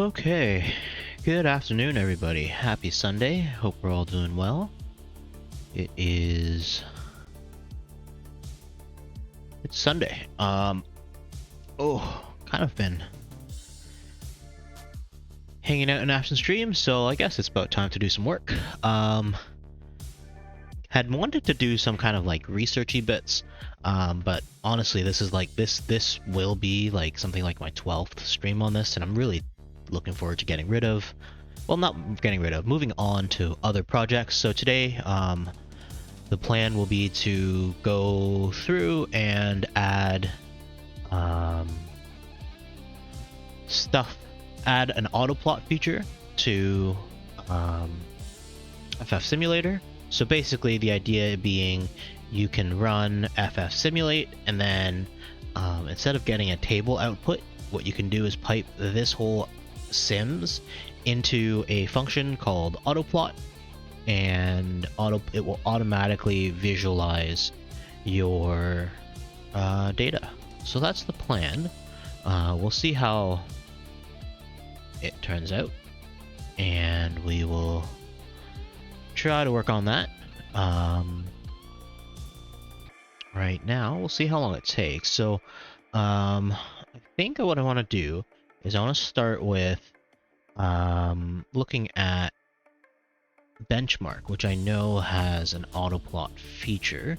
Okay, good afternoon, everybody. Happy Sunday. Hope we're all doing well. It's Sunday. Kind of been hanging out in Ashton Stream, so I guess it's about time to do some work. Had wanted to do some kind of like researchy bits, but honestly, this is like this will be like something like my 12th stream on this, and I'm really looking forward to getting rid of. Well, not getting rid of, moving on to other projects. So today, the plan will be to go through and add stuff, add an autoplot feature to ffsimulator. So basically, the idea being you can run ffsimulate, and then instead of getting a table output, what you can do is pipe this whole sims into a function called autoplot, and it will automatically visualize your data. So that's the plan. We'll see how it turns out, and we will try to work on that. Right now, we'll see how long it takes. So I think what I want to do is I want to start with looking at benchmark, which I know has an autoplot feature.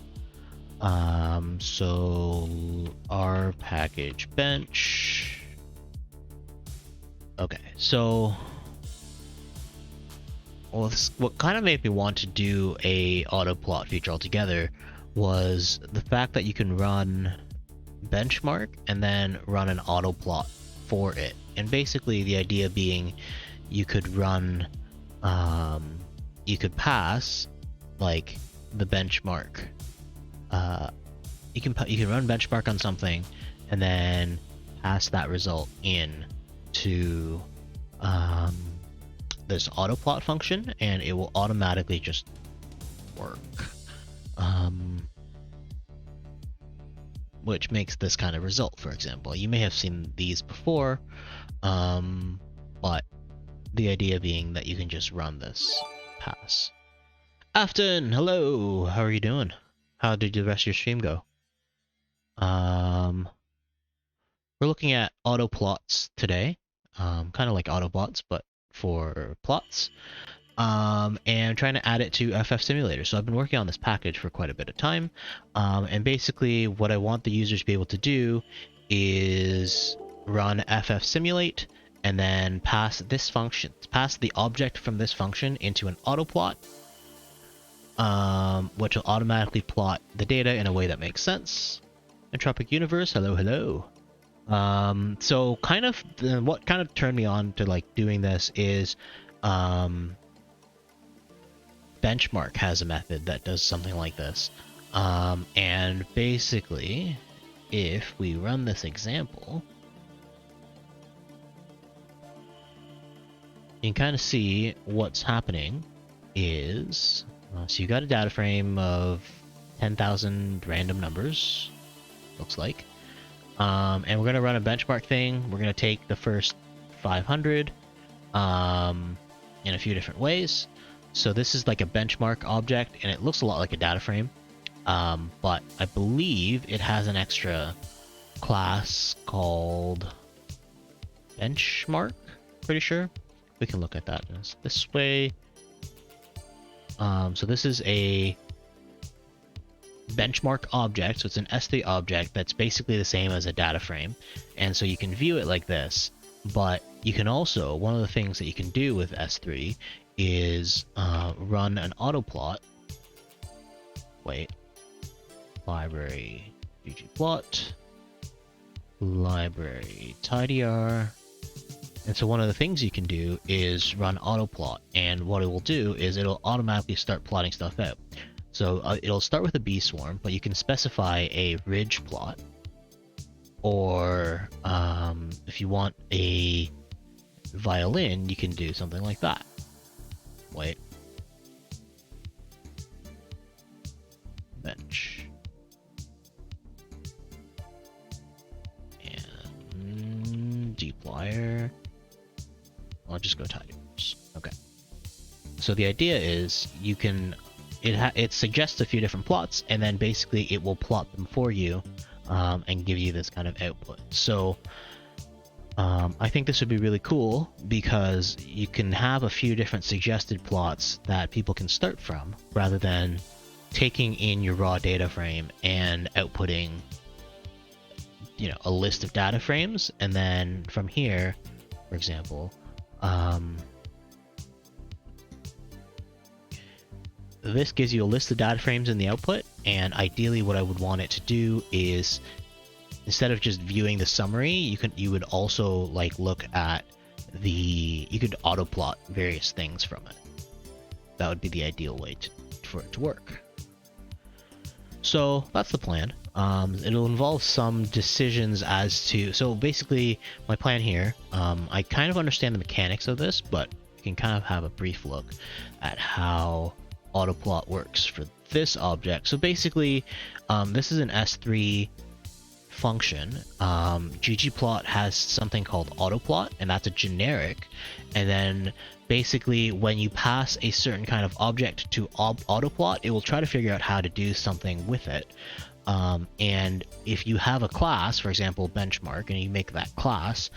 So our package bench. Okay, so what kind of made me want to do a autoplot feature altogether was the fact that you can run benchmark and then run an autoplot for it. And basically the idea being you could run you could pass like the benchmark, you can run benchmark on something and then pass that result in to this autoplot function, and it will automatically just work, which makes this kind of result. For example, you may have seen these before, but the idea being that you can just run this pass. Afton, hello, how are you doing? How did the rest of your stream go? We're looking at autoplots today, kind of like autobots, but for plots, and trying to add it to ffsimulator. So I've been working on this package for quite a bit of time, and basically what I want the users to be able to do is run ffsimulate and then pass this function, pass the object from this function into an autoplot, which will automatically plot the data in a way that makes sense. Entropic Universe, hello, hello. So kind of what kind of turned me on to like doing this is benchmark has a method that does something like this, and basically if we run this example, you can kind of see what's happening is so you got a data frame of 10,000 random numbers, looks like. And we're going to run a benchmark thing. We're going to take the first 500 in a few different ways. So this is like a benchmark object, and it looks a lot like a data frame, but I believe it has an extra class called benchmark, pretty sure. We can look at that this way. So this is a benchmark object, so it's an S3 object that's basically the same as a data frame, and so you can view it like this. But you can also, one of the things that you can do with S3 is run an autoplot. Library ggplot, library tidyr. And so one of the things you can do is run autoplot, and what it will do is it'll automatically start plotting stuff out. So it'll start with a bee swarm, but you can specify a ridge plot, or if you want a violin, you can do something like that. Bench. And dplyr. So the idea is you can, it suggests a few different plots, and then basically it will plot them for you, and give you this kind of output. So I think this would be really cool because you can have a few different suggested plots that people can start from, rather than taking in your raw data frame and outputting, you know, a list of data frames, and then from here, for example, this gives you a list of data frames in the output, and ideally what I would want it to do is, instead of just viewing the summary, you would also like look at you could auto plot various things from it. That would be the ideal way for it to work. So that's the plan. It'll involve some decisions as to, so basically my plan here, I kind of understand the mechanics of this, but you can kind of have a brief look at how autoplot works for this object. So basically, this is an S3 function. ggplot has something called autoplot, and that's a generic, and then basically when you pass a certain kind of object to autoplot, it will try to figure out how to do something with it. And if you have a class, for example benchmark, and you make that class,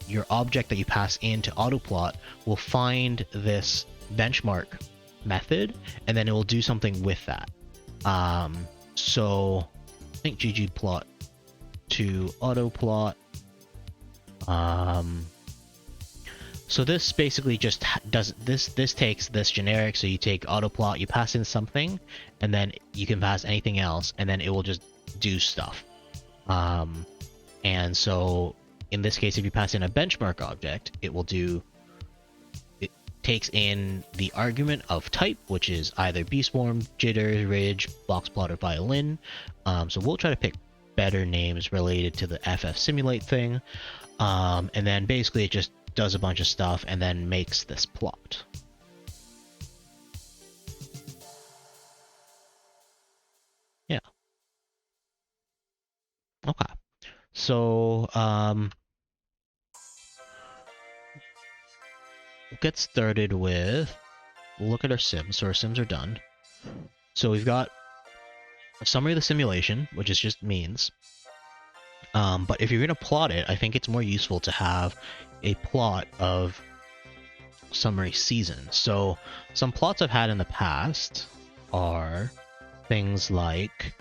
your object that you pass into autoplot will find this benchmark method, and then it will do something with that. So I think ggplot to autoplot. So this basically just does this takes this generic, so you take autoplot, you pass in something, and then you can pass anything else, and then it will just do stuff. And so in this case, if you pass in a benchmark object, it takes in the argument of type, which is either bswarm, jitter, ridge, boxplot, or violin. So we'll try to pick better names related to the ffsimulate thing, and then basically it just does a bunch of stuff and then makes this plot. Yeah. Okay. So we'll get started with, we'll look at our sims. So our sims are done. So we've got a summary of the simulation, which is just means. But if you're going to plot it, I think it's more useful to have a plot of summary season. So some plots I've had in the past are things like,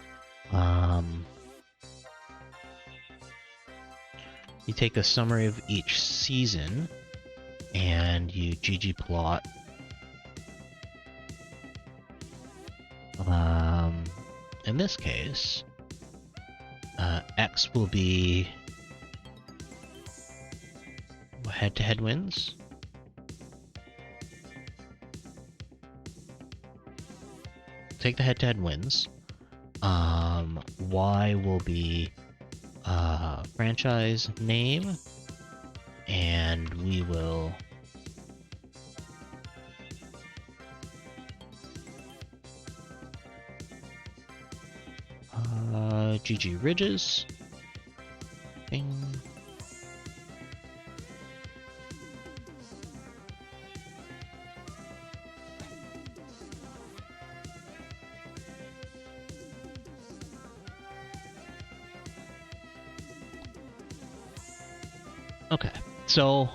you take the summary of each season and you ggplot in this case, X will be head-to-head wins. Take the head-to-head wins. Y will be franchise name, and we will GG Ridges. Bing. Okay, so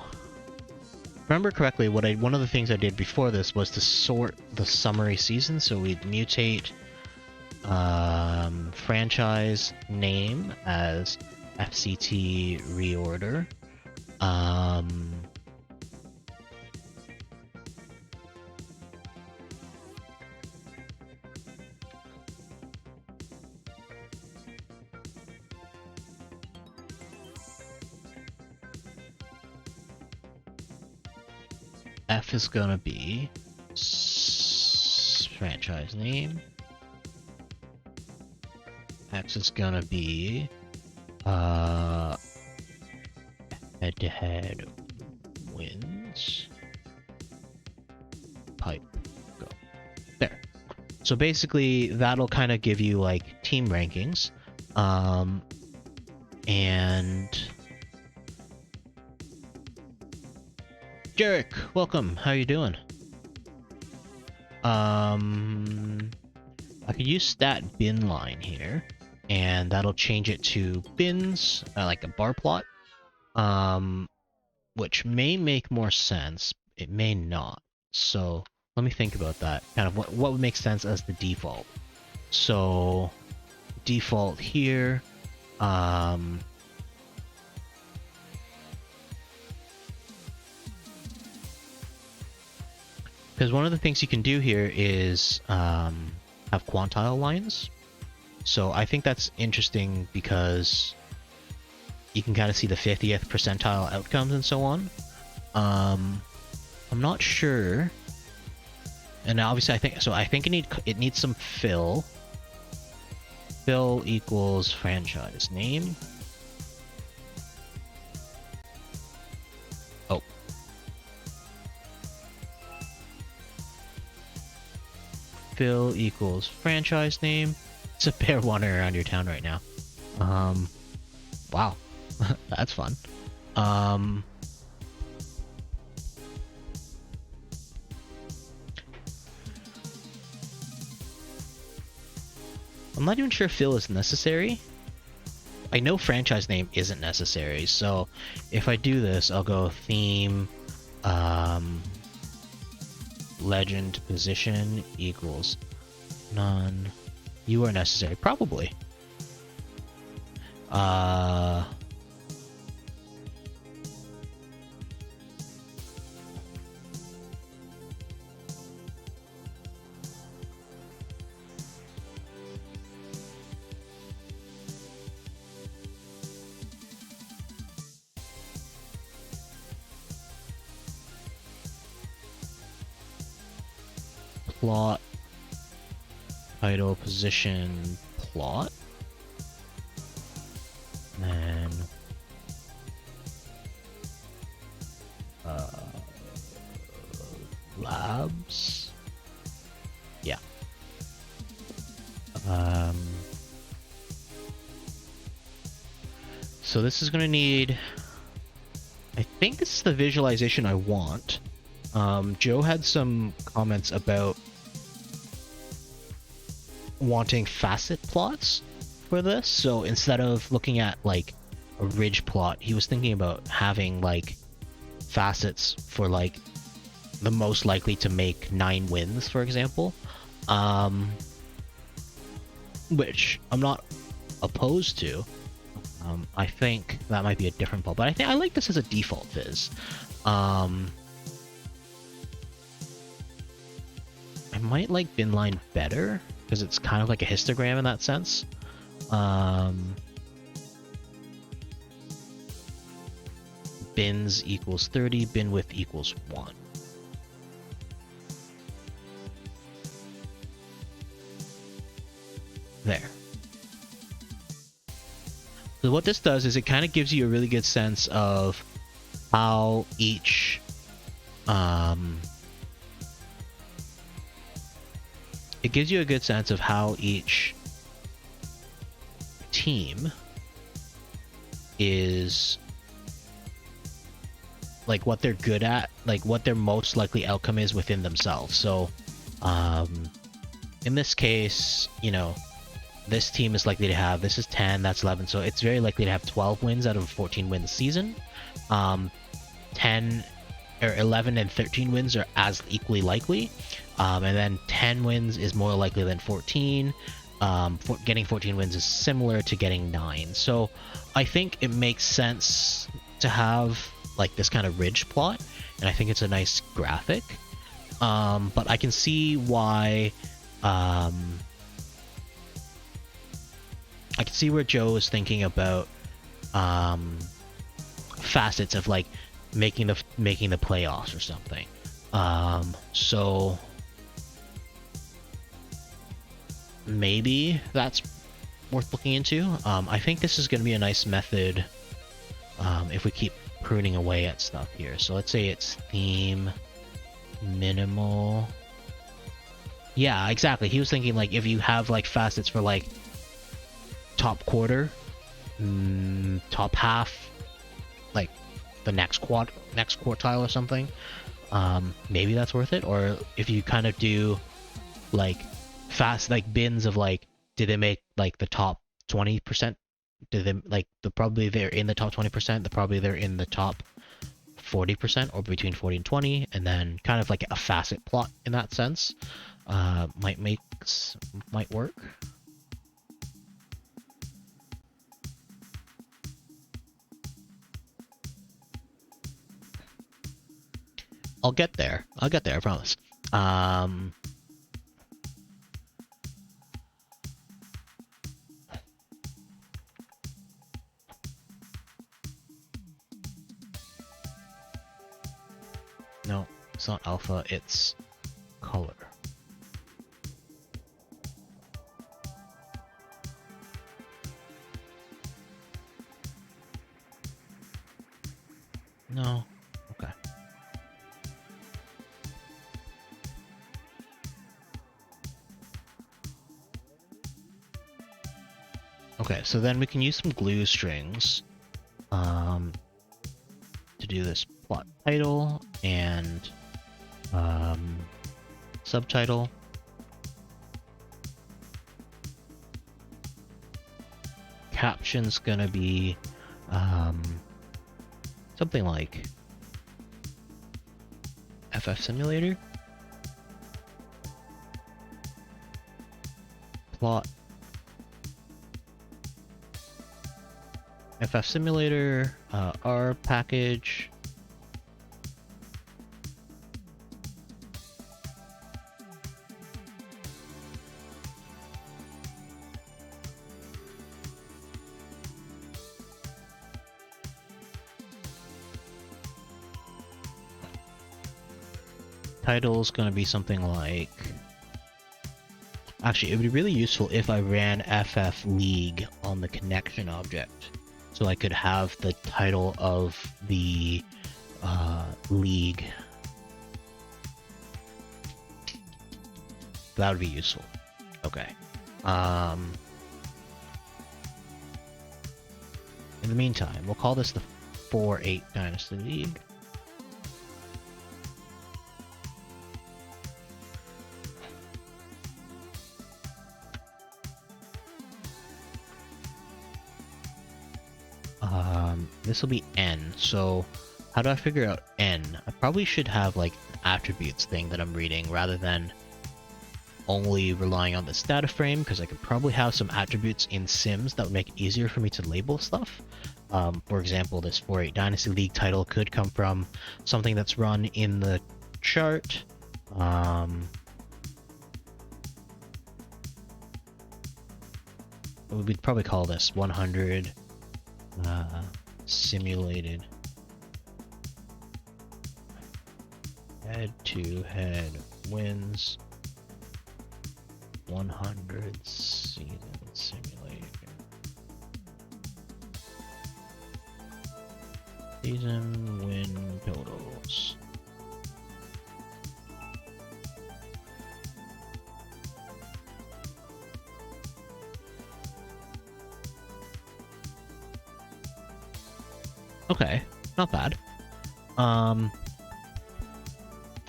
remember correctly, one of the things I did before this was to sort the summary season. So we'd mutate franchise name as FCT reorder. F is gonna be franchise name. X is gonna be head-to-head wins. Pipe. Go. There. So basically that'll kind of give you like team rankings. And Jarek, welcome. How you doing? I could use stat bin line here, and that'll change it to bins, like a bar plot, which may make more sense. It may not. So let me think about that. Kind of what would make sense as the default. So default here, because one of the things you can do here is have quantile lines. So I think that's interesting because you can kind of see the 50th percentile outcomes and so on. I'm not sure. And obviously I think it needs some fill. Fill equals franchise name. Oh. Fill equals franchise name. It's a bear wandering around your town right now. Wow. That's fun. I'm not even sure fill is necessary. I know franchise name isn't necessary, so if I do this, I'll go theme, legend position equals none. You are necessary, probably. Plot, title, position, plot, and labs. Yeah. So this is going to need, I think this is the visualization I want. Joe had some comments about wanting facet plots for this. So instead of looking at like a ridge plot, he was thinking about having like facets for like the most likely to make 9 wins, for example. Which I'm not opposed to. I think that might be a different plot, but I think I like this as a default viz. I might like binline better because it's kind of like a histogram in that sense. Bins equals 30, bin width equals 1. There. So what this does is it kind of gives you a really good sense of how each it gives you a good sense of how each team is, like, what they're good at, like what their most likely outcome is within themselves. So in this case, you know, this team is likely to have, this is 10, that's 11, so it's very likely to have 12 wins out of a 14 win season. 10 or 11 and 13 wins are as equally likely, and then 10 wins is more likely than 14. Getting 14 wins is similar to getting 9. So I think it makes sense to have like this kind of ridge plot, and I think it's a nice graphic. But I can see why I can see where Joe is thinking about facets of like making the playoffs or something. So maybe that's worth looking into. I think this is going to be a nice method if we keep pruning away at stuff here. So let's say it's theme minimal. Yeah, exactly. He was thinking like if you have like facets for like top quarter, top half, like the next quartile or something, maybe that's worth it. Or if you kind of do like fast like bins of like, did they make like the top 20%? Did they like probably they're in the top 20%? Probably they're in the top 40% or between 40 and 20, and then kind of like a facet plot in that sense might work. I'll get there. I promise. No, it's not alpha, it's color. No. Okay. Okay, so then we can use some glue strings to do this plot title and subtitle. Caption's gonna be something like ffsimulator. Plot ffsimulator, R package. Title's gonna be something like... Actually, it would be really useful if I ran FF League on the connection object, so I could have the title of the league. That would be useful. Okay. In the meantime, we'll call this the 4-8 Dynasty League. This will be N. So how do I figure out N? I probably should have like an attributes thing that I'm reading rather than only relying on this data frame, because I could probably have some attributes in Sims that would make it easier for me to label stuff. For example, this 4-8 Dynasty League title could come from something that's run in the chart. We'd probably call this 100 simulated head-to-head wins 100 season simulator. Season win totals. Okay, not bad.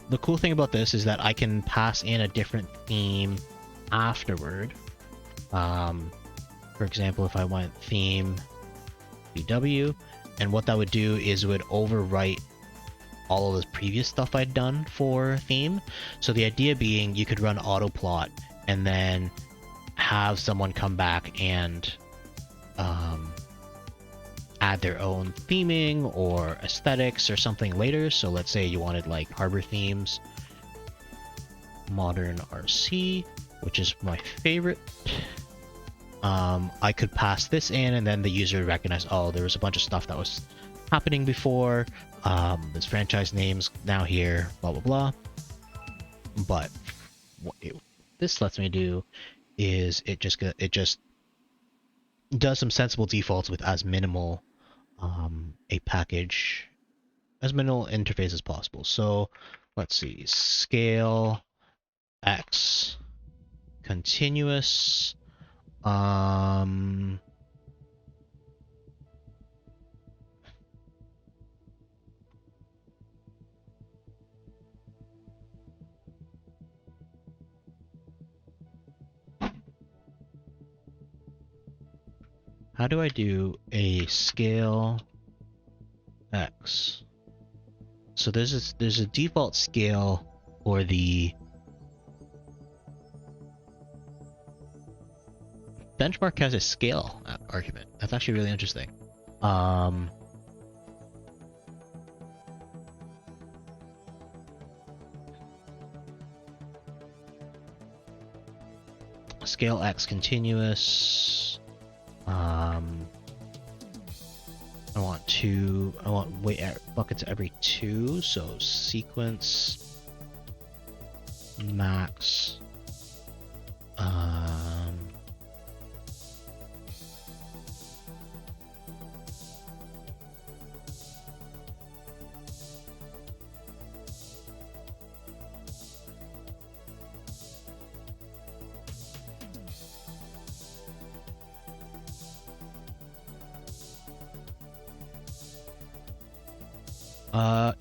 The cool thing about this is that I can pass in a different theme afterward. For example, if I went theme BW, and what that would do is it would overwrite all of the previous stuff I'd done for theme. So the idea being you could run autoplot and then have someone come back and add their own theming or aesthetics or something later. So let's say you wanted like harbor themes, modern RC, which is my favorite. I could pass this in and then the user would recognize, oh, there was a bunch of stuff that was happening before. This franchise name's now here, blah, blah, blah. But what this lets me do is it just does some sensible defaults with as minimal a package, as minimal interface as possible. So let's see, scale X continuous. how do I do a scale X? So there's a default scale for the benchmark has a scale argument. That's actually really interesting. Scale X continuous. I want weight buckets every 2, so sequence max.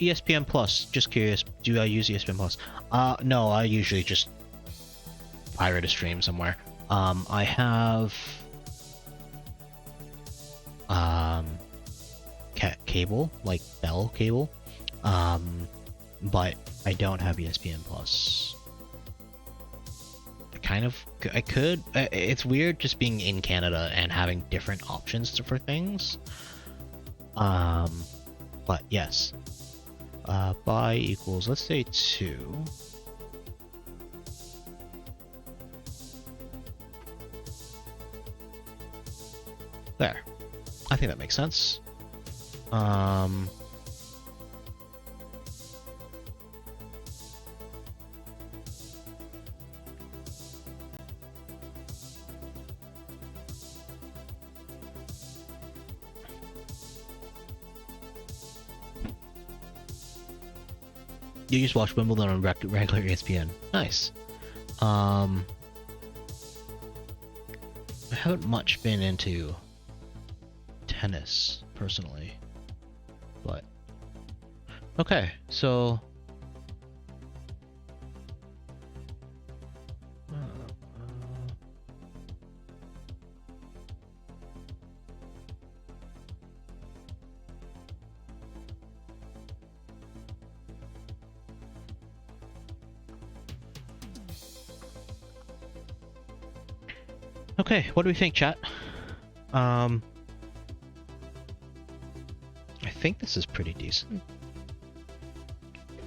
ESPN Plus. Just curious, do I use ESPN Plus? No, I usually just pirate a stream somewhere. I have cable, like Bell cable, but I don't have ESPN Plus. I could. It's weird just being in Canada and having different options for things. But yes. Buy equals, let's say 2. There. I think that makes sense. You just watch Wimbledon on regular ESPN. Nice. I haven't much been into tennis personally, but okay. So okay, what do we think, chat? I think this is pretty decent.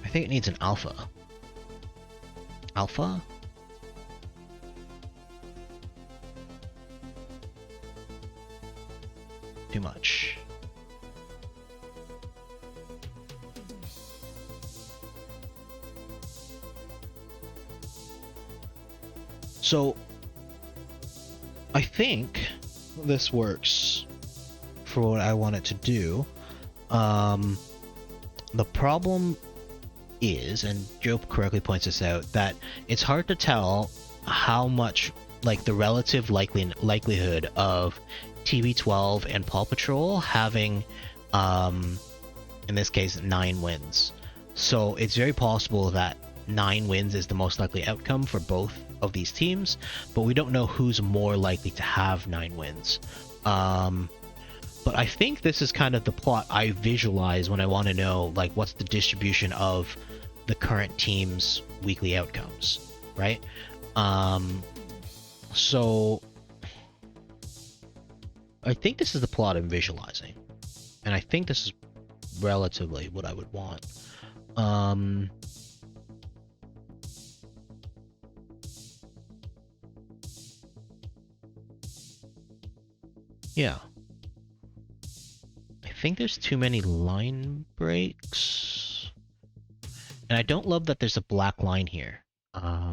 I think it needs an alpha. Alpha? Too much. So I think this works for what I want it to do. The problem is, and Joe correctly points this out, that it's hard to tell how much, like, the relative likelihood of TB12 and Paw Patrol having, in this case, 9 wins. So it's very possible that 9 wins is the most likely outcome for both of these teams, but we don't know who's more likely to have 9 wins. But I think this is kind of the plot I visualize when I want to know, like, what's the distribution of the current team's weekly outcomes, right? So I think this is the plot I'm visualizing, and I think this is relatively what I would want. Yeah. I think there's too many line breaks. And I don't love that there's a black line here. I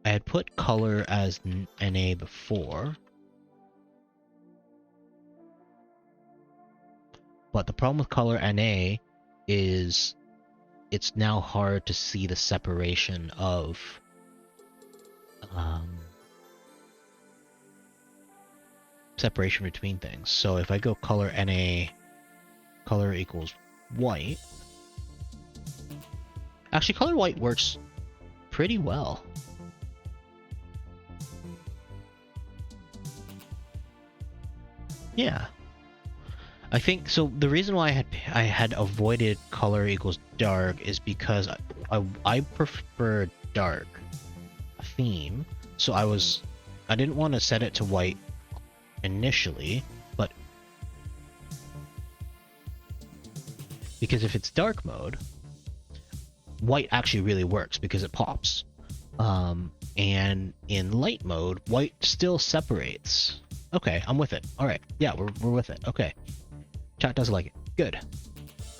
had put color as NA before. But the problem with color NA is it's now hard to see the separation of separation between things. So if I go color NA, color equals white. Actually, color white works pretty well. Yeah. I think so. The reason why I had avoided color equals dark is because I prefer dark theme. So I didn't want to set it to white initially, but because if it's dark mode, white actually really works because it pops. And in light mode, white still separates. Okay, I'm with it. All right, yeah, we're with it. Okay, chat does like it. Good.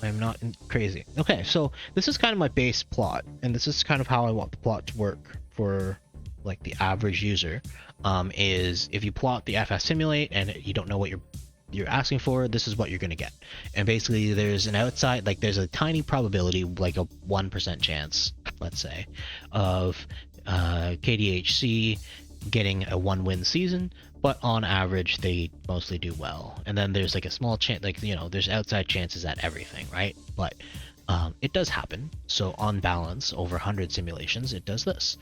I'm not crazy. Okay, so this is kind of my base plot, and this is kind of how I want the plot to work for like the average user. Is if you plot the ffsimulate and you don't know what you're asking for, this is what you're gonna get. And basically, there's an outside, like there's a tiny probability, like a 1% chance, let's say, of KDHC getting a 1-win season, but on average they mostly do well. And then there's like a small chance, like there's outside chances at everything, right? But it does happen. So on balance, over 100 simulations, it does this.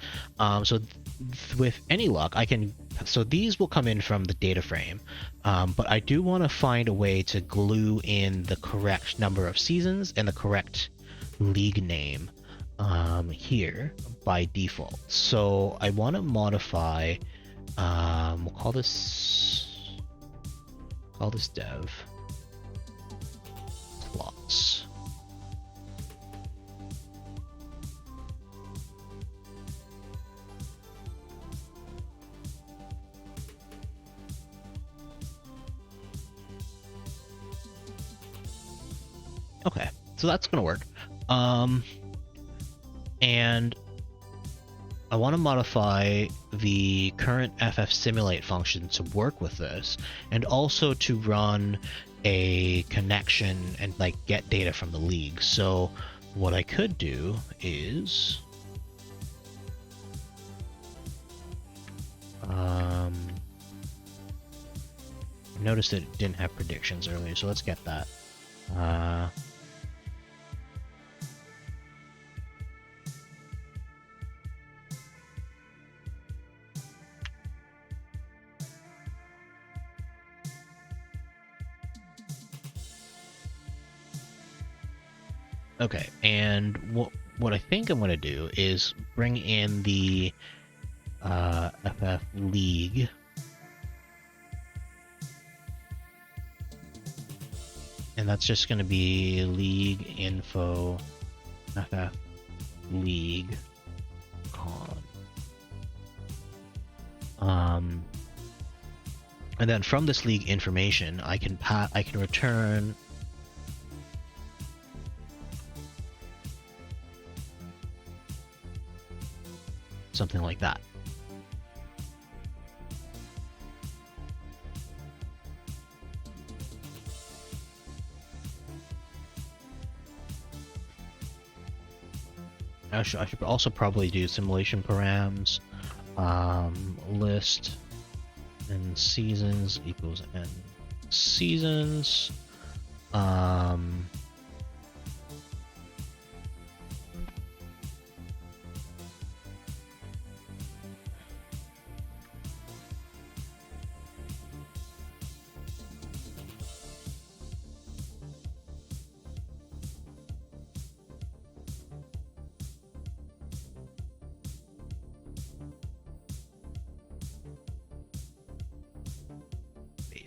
With any luck, so these will come in from the data frame, but I do want to find a way to glue in the correct number of seasons and the correct league name here by default. So I want to modify, we'll call this dev plots. Okay, so that's gonna work. And I want to modify the current ffsimulate function to work with this, and also to run a connection and like get data from the league. So what I could do is notice that it didn't have predictions earlier, so let's get that. Okay, and what I think I'm going to do is bring in the FF League. And that's just going to be league info FF League con. And then from this league information, I can return something like that. I should also probably do simulation params, list and seasons equals n seasons.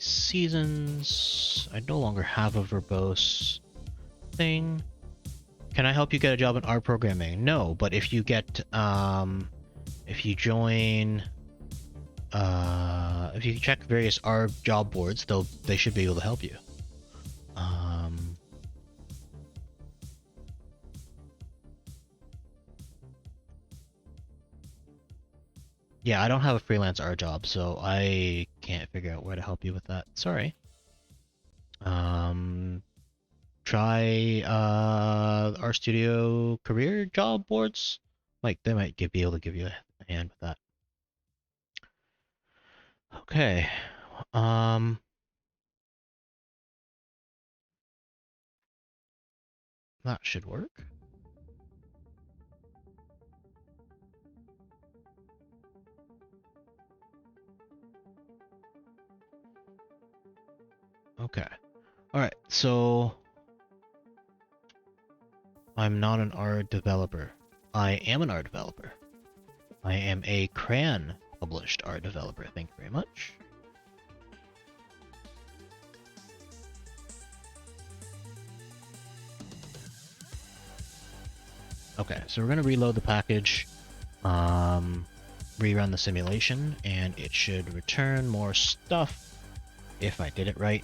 Seasons. I no longer have a verbose thing. Can I help you get a job in art programming? No, but if you get if you join if you check various art job boards, they should be able to help you. Yeah, I don't have a freelance art job, so I can't figure out where to help you with that. Sorry. Try our studio career job boards. Like they might be able to give you a hand with that. Okay. That should work. Okay. Alright, so I'm not an R developer. I am an R developer. I am a Cran published R developer. Thank you very much. Okay, so we're going to reload the package, rerun the simulation, and it should return more stuff if I did it right.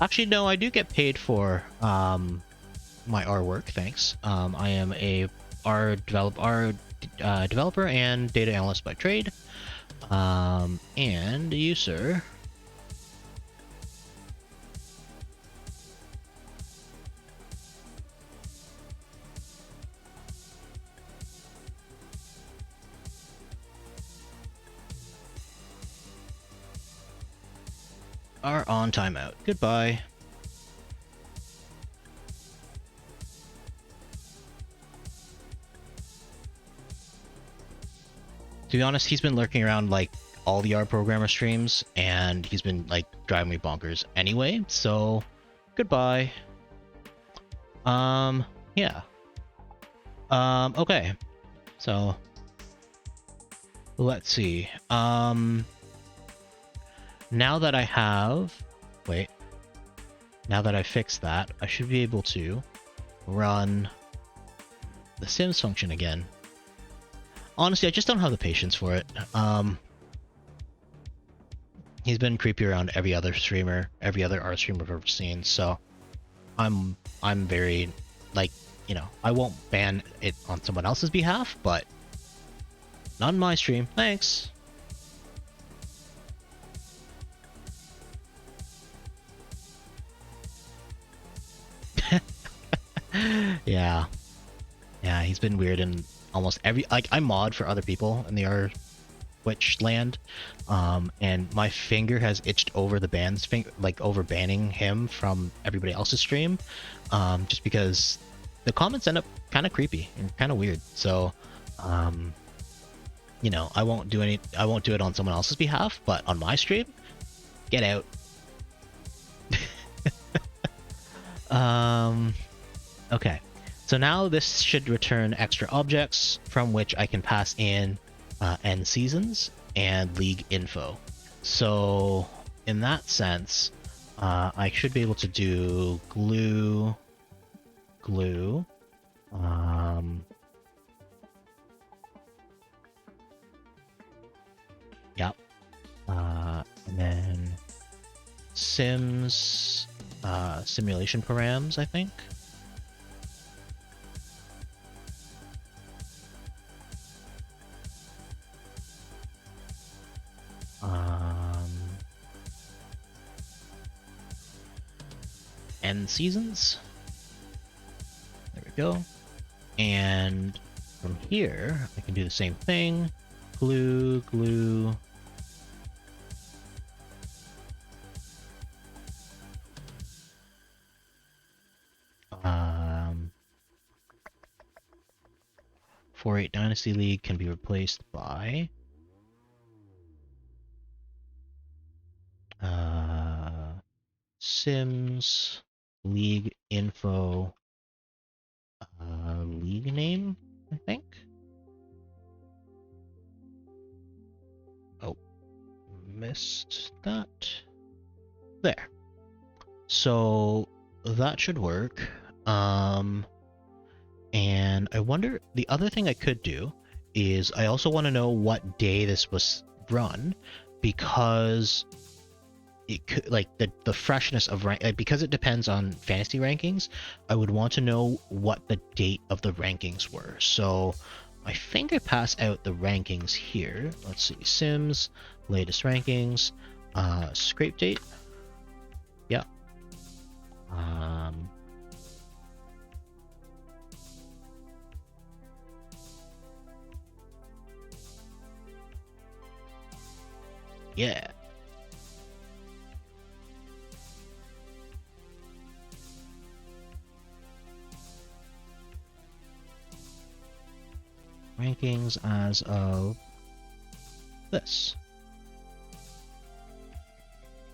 Actually, no, I do get paid for my R work, thanks. I am a developer and data analyst by trade. And you, sir, are on timeout. Goodbye. To be honest, he's been lurking around like all the R programmer streams, and he's been like driving me bonkers anyway. So, goodbye. Yeah. Okay. So, let's see. Now that I have, wait. Now that I fixed that, I should be able to run the Sims function again. Honestly, I just don't have the patience for it. He's been creepy around every other streamer, every other art streamer I've ever seen, so I'm very, like, you know, I won't ban it on someone else's behalf, but not on my stream. Thanks. Yeah. Yeah, he's been weird in almost every, like, I mod for other people in the R Twitch land, and my finger has itched over the band's finger, like over banning him from everybody else's stream, just because the comments end up kind of creepy and kind of weird. So, you know, I won't do it on someone else's behalf, but on my stream, get out. Okay. So now this should return extra objects from which I can pass in end seasons and league info. So in that sense, I should be able to do glue. Yep. And then Sims simulation params, I think. End seasons. There we go. And from here, I can do the same thing. Glue. 4-8 Dynasty League can be replaced by Sims League Info league name, I think. Oh, missed that. There. So that should work. And I wonder, the other thing I could do is I also want to know what day this was run, because it could, like, the freshness of rank, like, because it depends on fantasy rankings, I would want to know what the date of the rankings were. So I think I pass out the rankings here. Let's see, Sims latest rankings, scrape date. Yeah. Yeah. rankings as of this.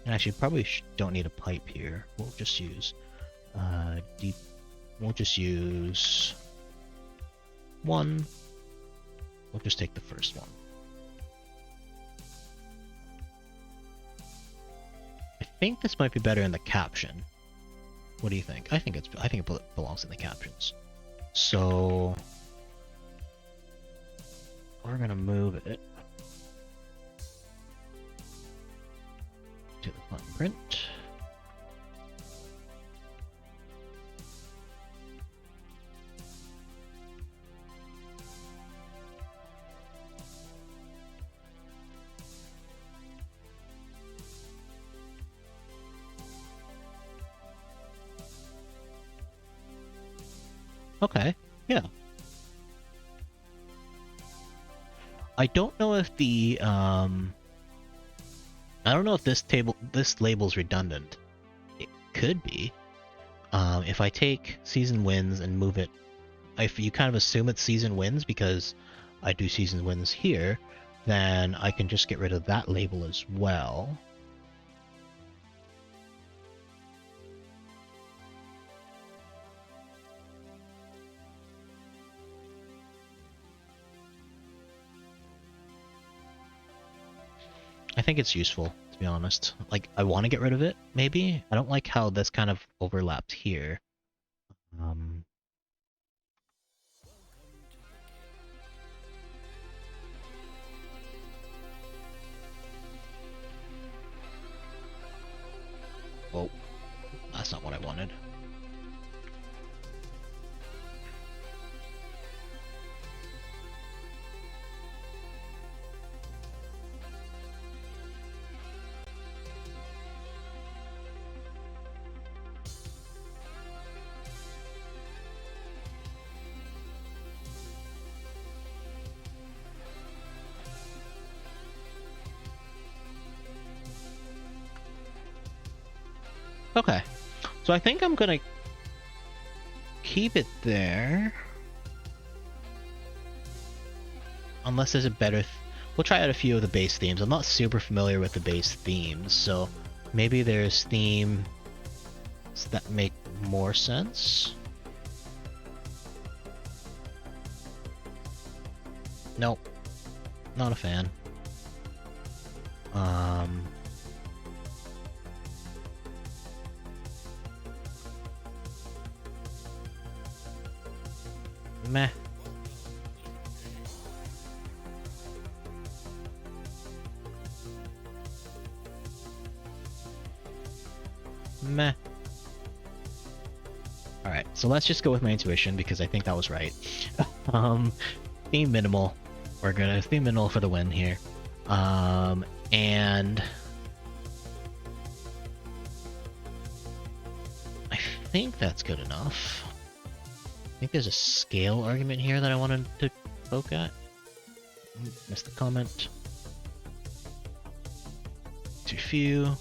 And actually, probably don't need a pipe here. We'll just use deep. We'll just use one. We'll just take the first one. I think this might be better in the caption. What do you think? I think it belongs in the captions. So we're gonna move it to the fine print. Okay, yeah. I don't know if the I don't know if this label's redundant. It could be. If I take season wins and move it, if you kind of assume it's season wins because I do season wins here, then I can just get rid of that label as well. I think it's useful, to be honest. Like, I want to get rid of it, maybe. I don't like how this kind of overlaps here. Oh, that's not what I wanted. Okay, so I think I'm gonna keep it there. Unless there's a better... We'll try out a few of the base themes. I'm not super familiar with the base themes, so maybe there's themes that make more sense. Nope. Not a fan. Meh. Meh. Alright, so let's just go with my intuition because I think that was right. Theme minimal. We're gonna theme minimal for the win here. And I think that's good enough. I think there's a scale argument here that I wanted to poke at. Missed the comment. Too few.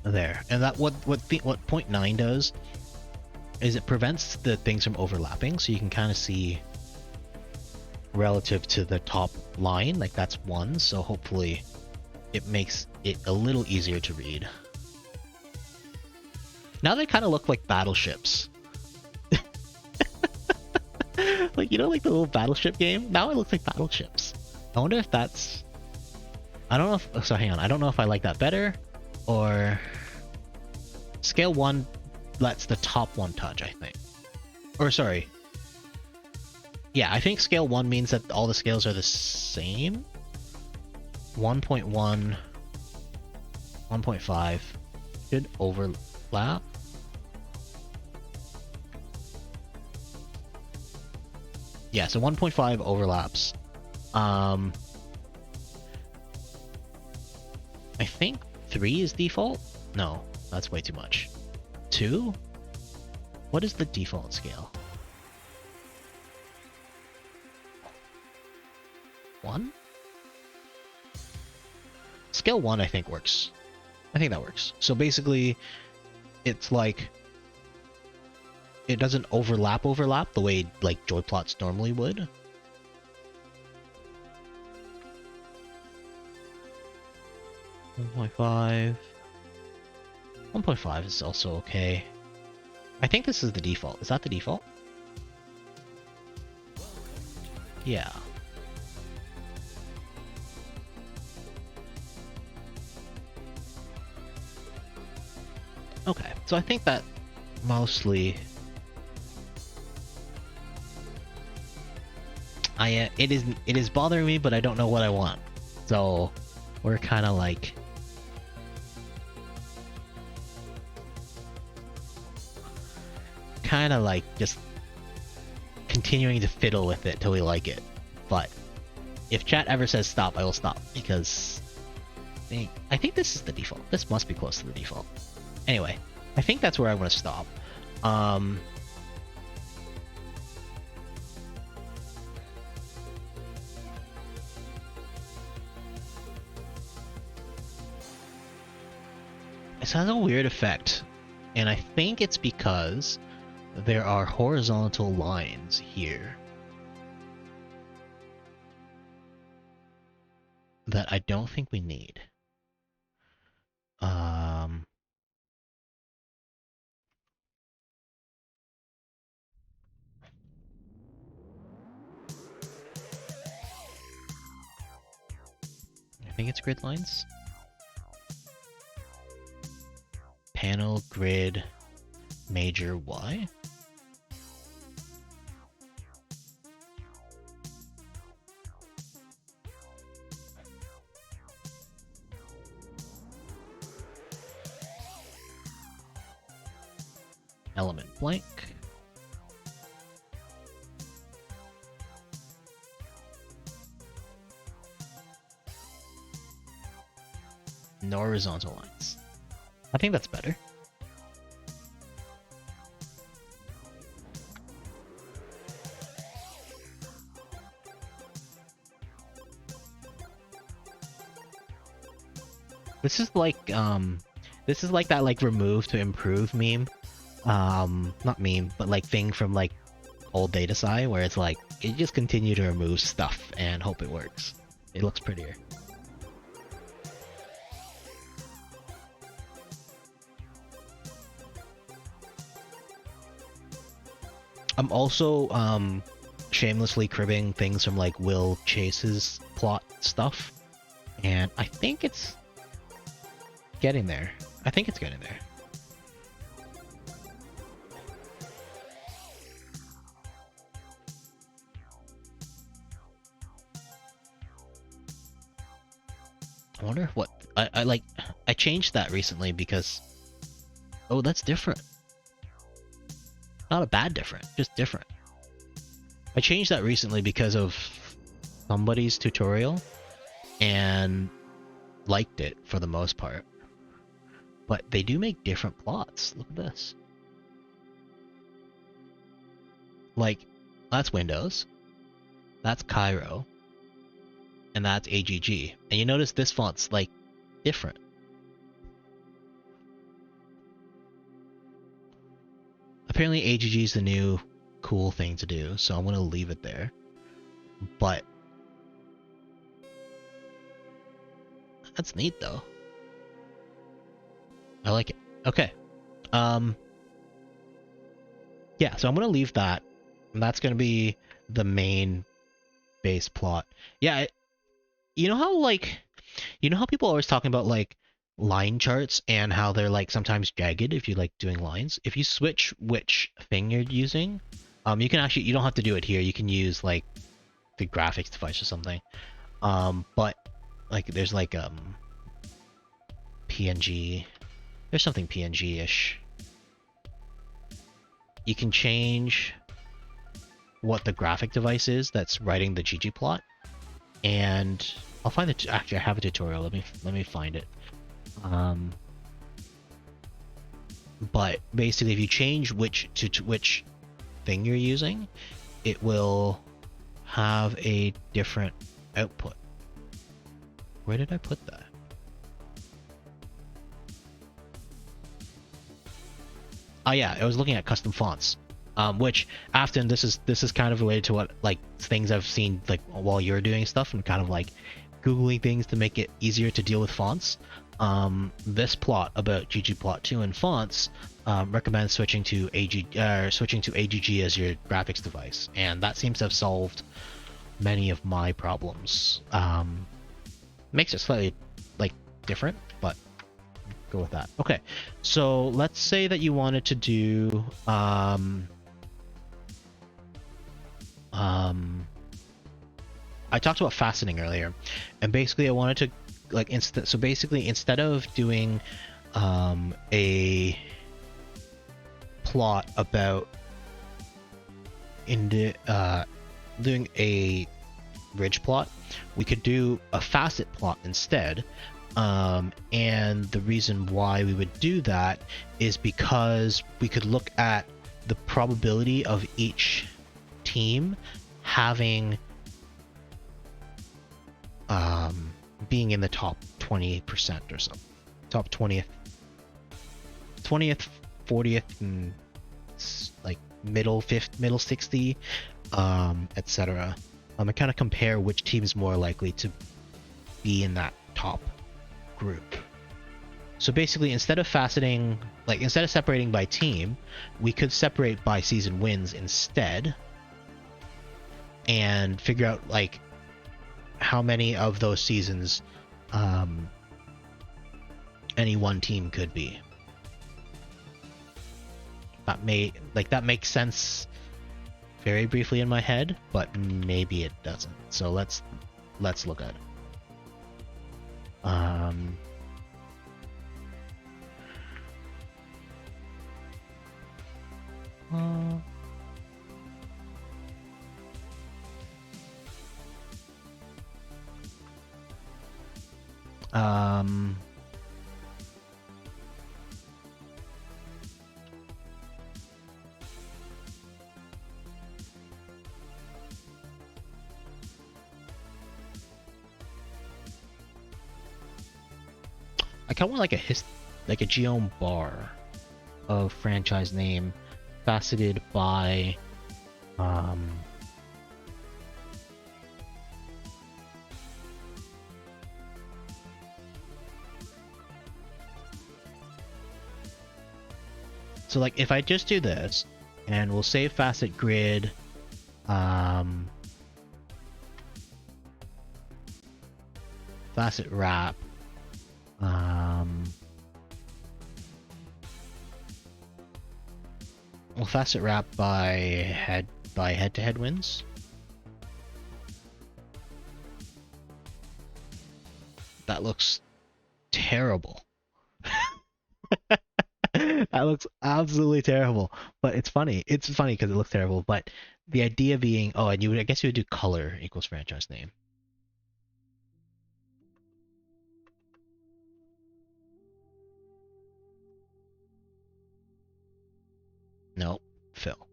There, and that what 0.9 does is it prevents the things from overlapping, so you can kind of see relative to the top line, like that's 1, so hopefully it makes it a little easier to read. Now they kind of look like battleships. Like, you know, like the little battleship game? Now it looks like battleships. I wonder if that's... I don't know if... So hang on, I don't know if I like that better, or... Scale 1 lets the top one touch, I think. Or, sorry. Yeah, I think scale 1 means that all the scales are the same. 1.1, 1.5 should overlap. Yeah, so 1.5 overlaps. I think 3 is default? No, that's way too much. 2? What is the default scale? 1? Scale 1 I think works. I think that works. So basically, it's like it doesn't overlap the way like joy plots normally would. 1.5. 1.5 is also okay. I think this is the default. Is that the default? Yeah. Okay, so I think that mostly it is bothering me, but I don't know what I want. So we're kind of like just continuing to fiddle with it till we like it. But if chat ever says stop, I will stop, because I think this is the default. This must be close to the default. Anyway, I think that's where I want to stop. This has a weird effect, and I think it's because there are horizontal lines here that I don't think we need. I think it's grid lines. Panel, grid, major, Y. Element blank. No horizontal lines. I think that's better. This is like that like remove to improve meme. Not meme, but like thing from like old data sci, where it's like you just continue to remove stuff and hope it works. It looks prettier. I'm also shamelessly cribbing things from like Will Chase's plot stuff, and I think it's getting there. I think it's getting there. I wonder what I changed that recently because oh, that's different. Not a bad different, just different. I changed that recently because of somebody's tutorial and liked it for the most part. But they do make different plots. Look at this. Like, that's Windows, that's Cairo, and that's AGG. And you notice this font's like different. Apparently AGG is the new cool thing to do, so I'm gonna leave it there. But that's neat though. I like it. Okay. Yeah, so I'm gonna leave that. And that's gonna be the main base plot. Yeah, you know how people are always talking about like line charts and how they're like sometimes jagged if you like doing lines. If you switch which thing you're using, you can actually, you don't have to do it here. You can use like the graphics device or something. But like there's like PNG. There's something PNG-ish. You can change what the graphic device is that's writing the ggplot, and I'll find it. Actually, I have a tutorial. Let me find it. But basically, if you change which thing you're using, it will have a different output. Where did I put that? Oh yeah, I was looking at custom fonts, which often this is kind of related to what like things I've seen like while you're doing stuff and kind of like googling things to make it easier to deal with fonts. This plot about ggplot2 and fonts recommends switching to AGG as your graphics device, and that seems to have solved many of my problems. Makes it slightly like different, but go with that. Okay, so let's say that you wanted to do I talked about faceting earlier, and basically I wanted to like instead of doing a plot about doing a ridge plot, we could do a facet plot instead. And the reason why we would do that is because we could look at the probability of each team having being in the top 20% or so, top 20th 40th, and like middle 60, etc. And kind of compare which team is more likely to be in that top group. So basically, instead of separating by team, we could separate by season wins instead, and figure out like how many of those seasons any one team could be. That makes sense very briefly in my head, but maybe it doesn't. So let's look at it. I kind of want like a geom bar of franchise name faceted by so like if I just do this, and we'll save facet grid, facet wrap, we'll facet wrap by head-to-head wins. That looks terrible. That looks absolutely terrible, but it's funny. It's funny because it looks terrible, but the idea being, oh, and I guess you would do color equals franchise name. No, fill.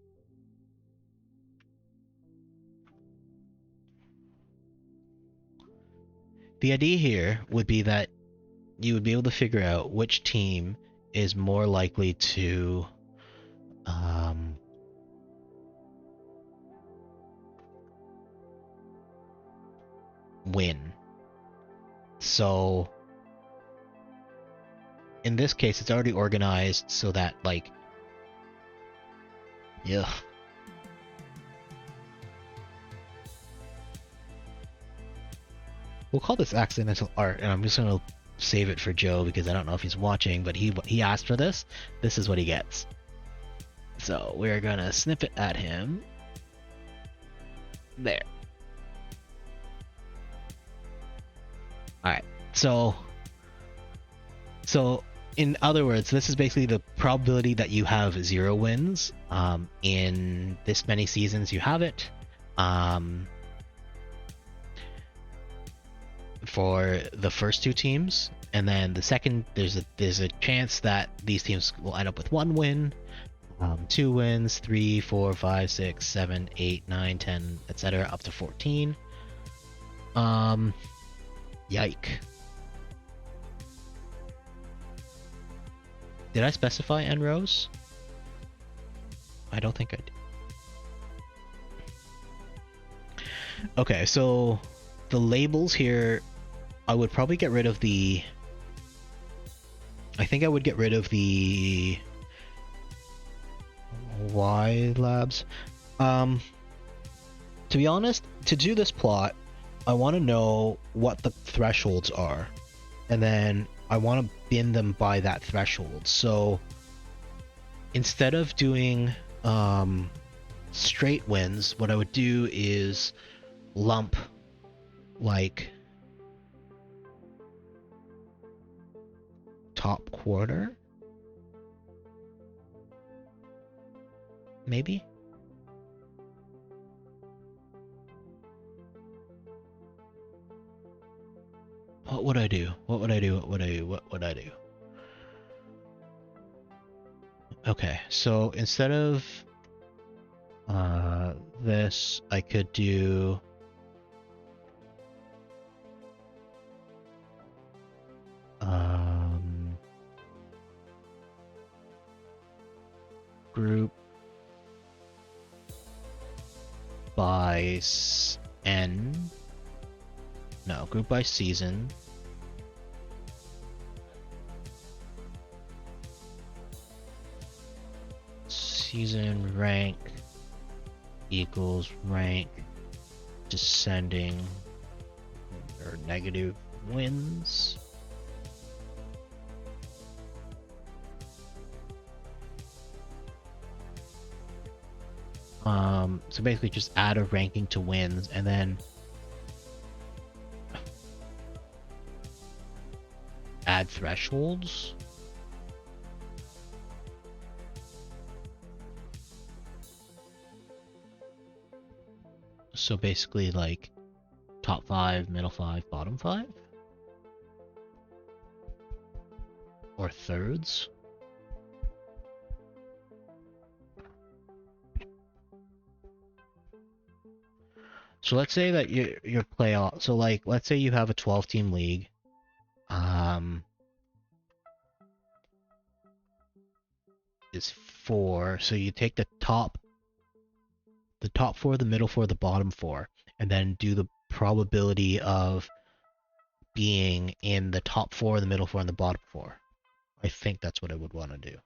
The idea here would be that you would be able to figure out which team is more likely to win. So in this case, it's already organized so that like, yeah. We'll call this accidental art, and I'm just gonna save it for Joe because I don't know if he's watching, but he asked for this. This is what he gets. So we're gonna snip it at him. There. Alright, so in other words, this is basically the probability that you have 0 wins. In this many seasons you have it. For the first 2 teams, and then the second, there's a chance that these teams will end up with 1 win, 2 wins, 3, 4, 5, 6, 7, 8, 9, 10, etc., up to 14. Yike. Did I specify end rows? I don't think I do. Okay, so the labels here, I would probably get rid of the... I think I would get rid of the Y labs. To be honest, to do this plot, I want to know what the thresholds are, and then I want to bin them by that threshold. So instead of doing straight wins, what I would do is lump like top quarter, maybe. What would I do? What would I do? What would I do? What would I do? Okay, so instead of this, I could do group by group by season. Season rank equals rank descending or negative wins. So basically just add a ranking to wins and then add thresholds. So basically like top 5, middle 5, bottom 5? Or thirds? So let's say that your playoff, so like let's say you have a 12-team league. Is 4, so you take the top 4, the middle 4, the bottom 4, and then do the probability of being in the top 4, the middle 4, and the bottom 4. I think that's what I would want to do.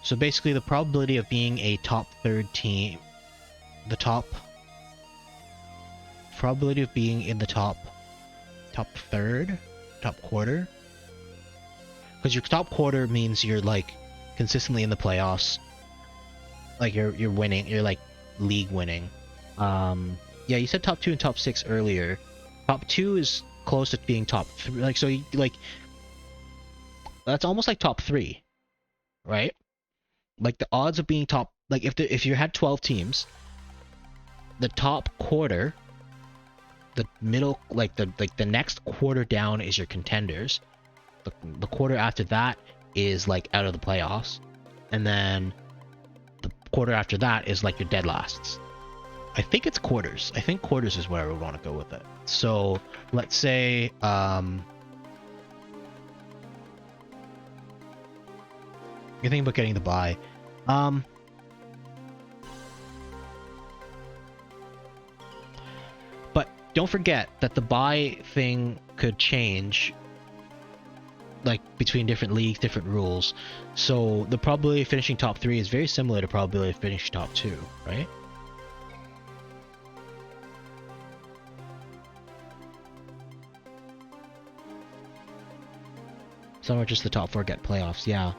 So basically the probability of being a top third team, probability of being in the top third, top quarter, because your top quarter means you're like consistently in the playoffs, like you're winning, you're like league winning. Yeah, you said top 2 and top 6 earlier. Top 2 is close to being top 3, like, so you, like, that's almost like top 3, right? Like the odds of being top, like if you had 12 teams, the top quarter, the middle, like the next quarter down is your contenders. The quarter after that is like out of the playoffs, and then the quarter after that is like your dead lasts. I think it's quarters. I think quarters is where I would want to go with it. So let's say you're thinking about getting the bye. But don't forget that the bye thing could change, like between different leagues, different rules. So the probability of finishing top 3 is very similar to probability of finishing top 2, right? Some are just the top 4 get playoffs, yeah.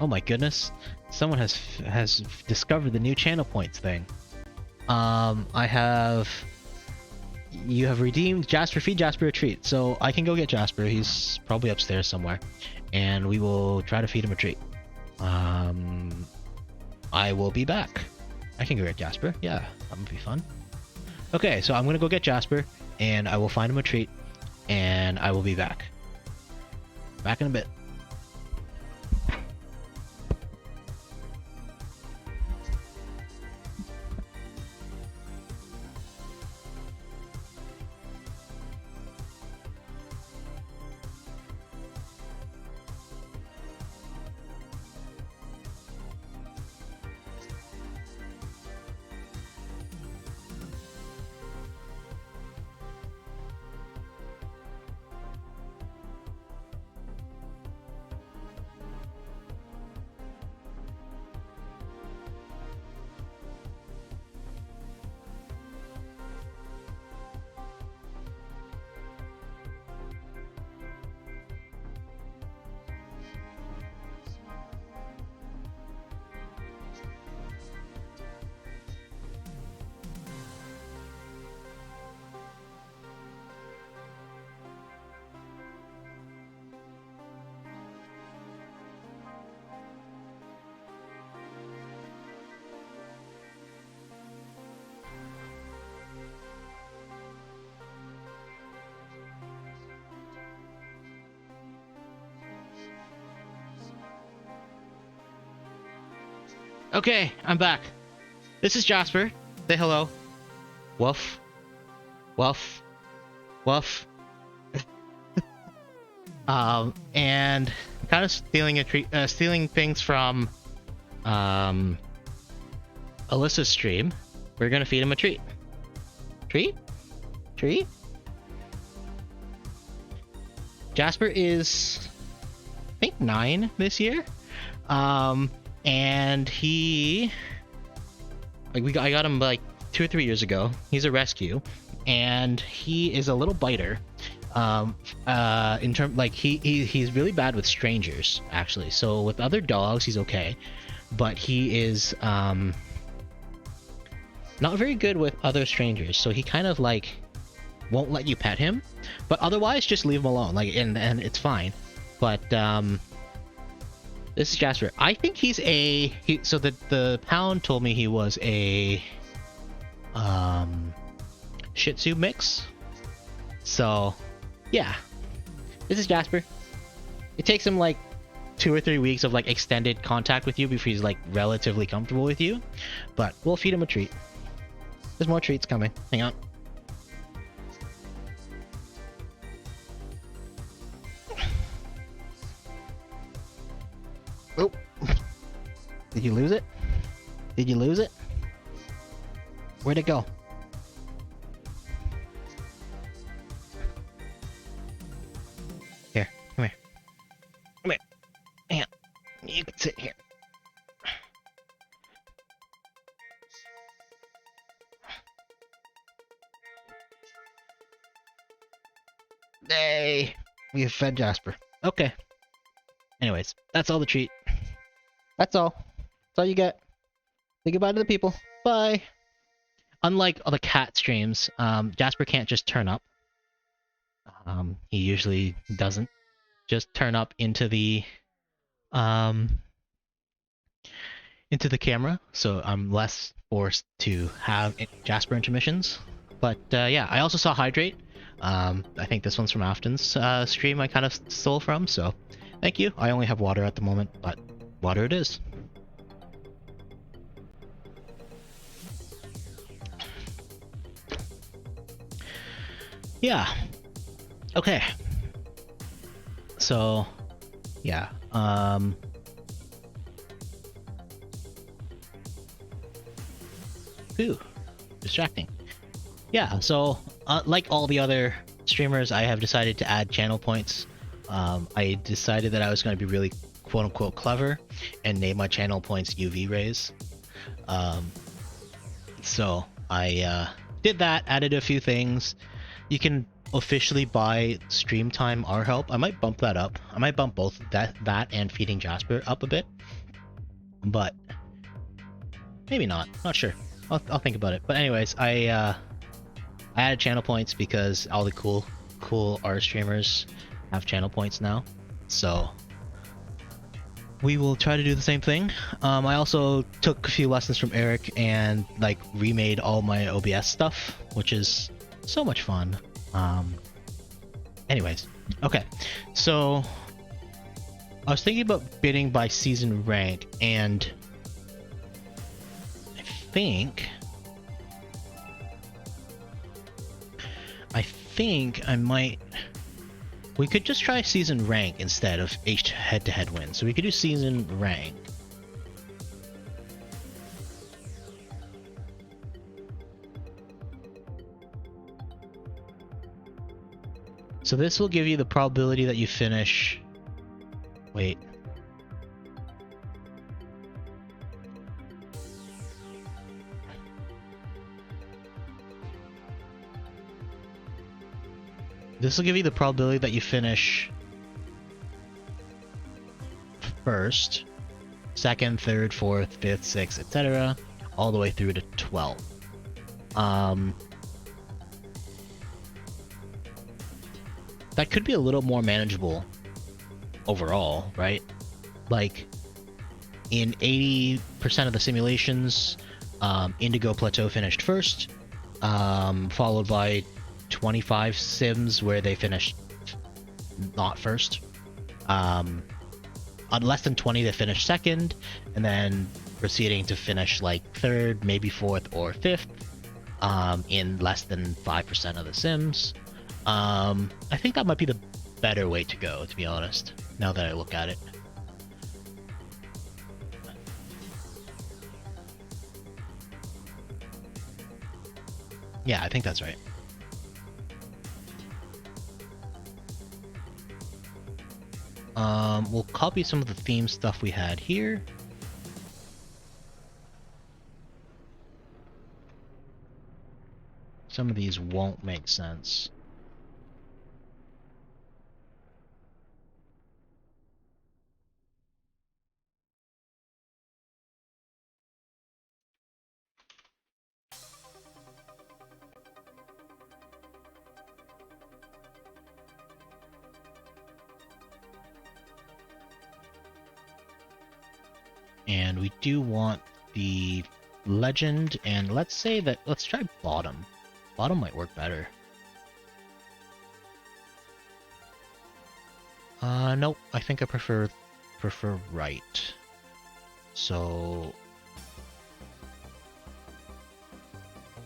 Oh my goodness, someone has discovered the new channel points thing. You have redeemed Jasper. Feed Jasper a treat. So I can go get Jasper. He's probably upstairs somewhere, and we will try to feed him a treat. I will be back. I can go get Jasper. Yeah, that would be fun. Okay, so I'm gonna go get Jasper, and I will find him a treat, and I will be back. Back in a bit. Okay, I'm back. This is Jasper. Say hello. Woof. Woof. Woof. And kind of stealing a treat, stealing things from Alyssa's stream. We're gonna feed him a treat. Treat? Treat? Jasper is, I think, 9 this year. And I got him like 2 or 3 years ago. He's a rescue, and he is a little biter. He's really bad with strangers, actually. So with other dogs, he's okay, but he is not very good with other strangers. So he kind of like won't let you pet him, but otherwise just leave him alone. And it's fine. But this is Jasper. I think he's so the pound told me he was a Shih Tzu mix. So yeah, this is Jasper. It takes him like 2 or 3 weeks of like extended contact with you before he's like relatively comfortable with you, but we'll feed him a treat. There's more treats coming. Hang on. Oh, did you lose it? Did you lose it? Where'd it go? Here, come here. Come here. Hang on. You can sit here. Hey, we have fed Jasper. Okay. Anyways, that's all the treat. That's all. That's all you get. Say goodbye to the people. Bye. Unlike other cat streams, Jasper can't just turn up. He usually doesn't just turn up into the camera, so I'm less forced to have Jasper intermissions. But yeah, I also saw Hydrate. I think this one's from Afton's stream I kind of stole from, so thank you. I only have water at the moment, but water it is. Yeah. Okay. So, yeah. Ooh, distracting. Yeah, so like all the other streamers, I have decided to add channel points. I decided that I was going to be really quote-unquote clever and name my channel points UV rays. So I did that, added a few things. You can officially buy stream time our help. I might bump that up. I might bump both that and feeding Jasper up a bit, but maybe not. Not sure. I'll think about it. But anyways, I added channel points because all the cool art streamers have channel points now. So we will try to do the same thing. I also took a few lessons from Eric and like remade all my OBS stuff, which is so much fun. Anyways, okay, so I was thinking about bidding by season rank, and think I might. We could just try season rank instead of each head-to-head win. So we could do season rank. So this will give you the probability that you finish. Wait. This will give you the probability that you finish first, second, third, fourth, fifth, sixth, etc., all the way through to 12. That could be a little more manageable overall, right? Like, in 80% of the simulations, Indigo Plateau finished first, followed by 25 sims where they finished not first. On less than 20 they finished second, and then proceeding to finish like third, maybe fourth or fifth, in less than 5% of the sims. I think that might be the better way to go, to be honest, now that I look at it. Yeah, I think that's right. We'll copy some of the theme stuff we had here. Some of these won't make sense. And we do want the legend, and let's try bottom. Bottom might work better. Nope, I think I prefer right. So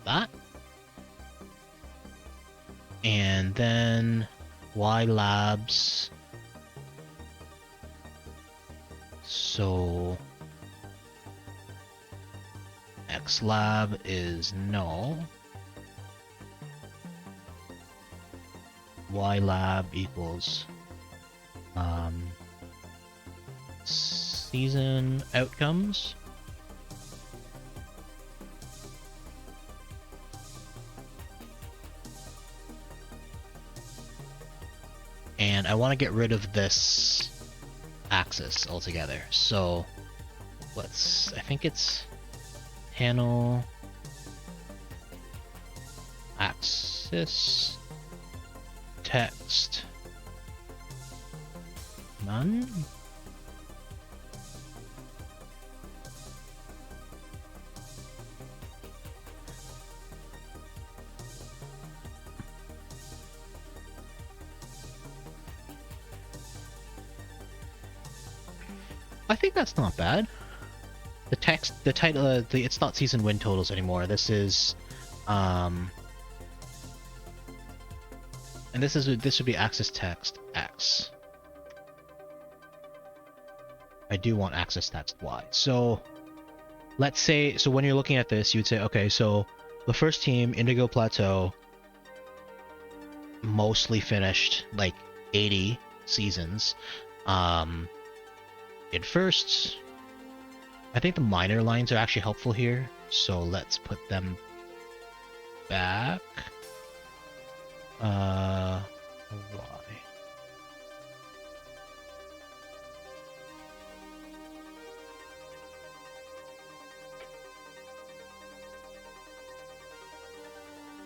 that. And then Y Labs. So X Lab is no. Y Lab equals season outcomes. And I want to get rid of this axis altogether. So I think it's panel axis text none. I think that's not bad. The text, the title, it's not season win totals anymore. This is, and this would be axis text X. I do want axis text Y. So let's say, so when you're looking at this, you'd say, okay, so the first team, Indigo Plateau, mostly finished like 80 seasons. In first, I think the minor lines are actually helpful here, so let's put them back. Why?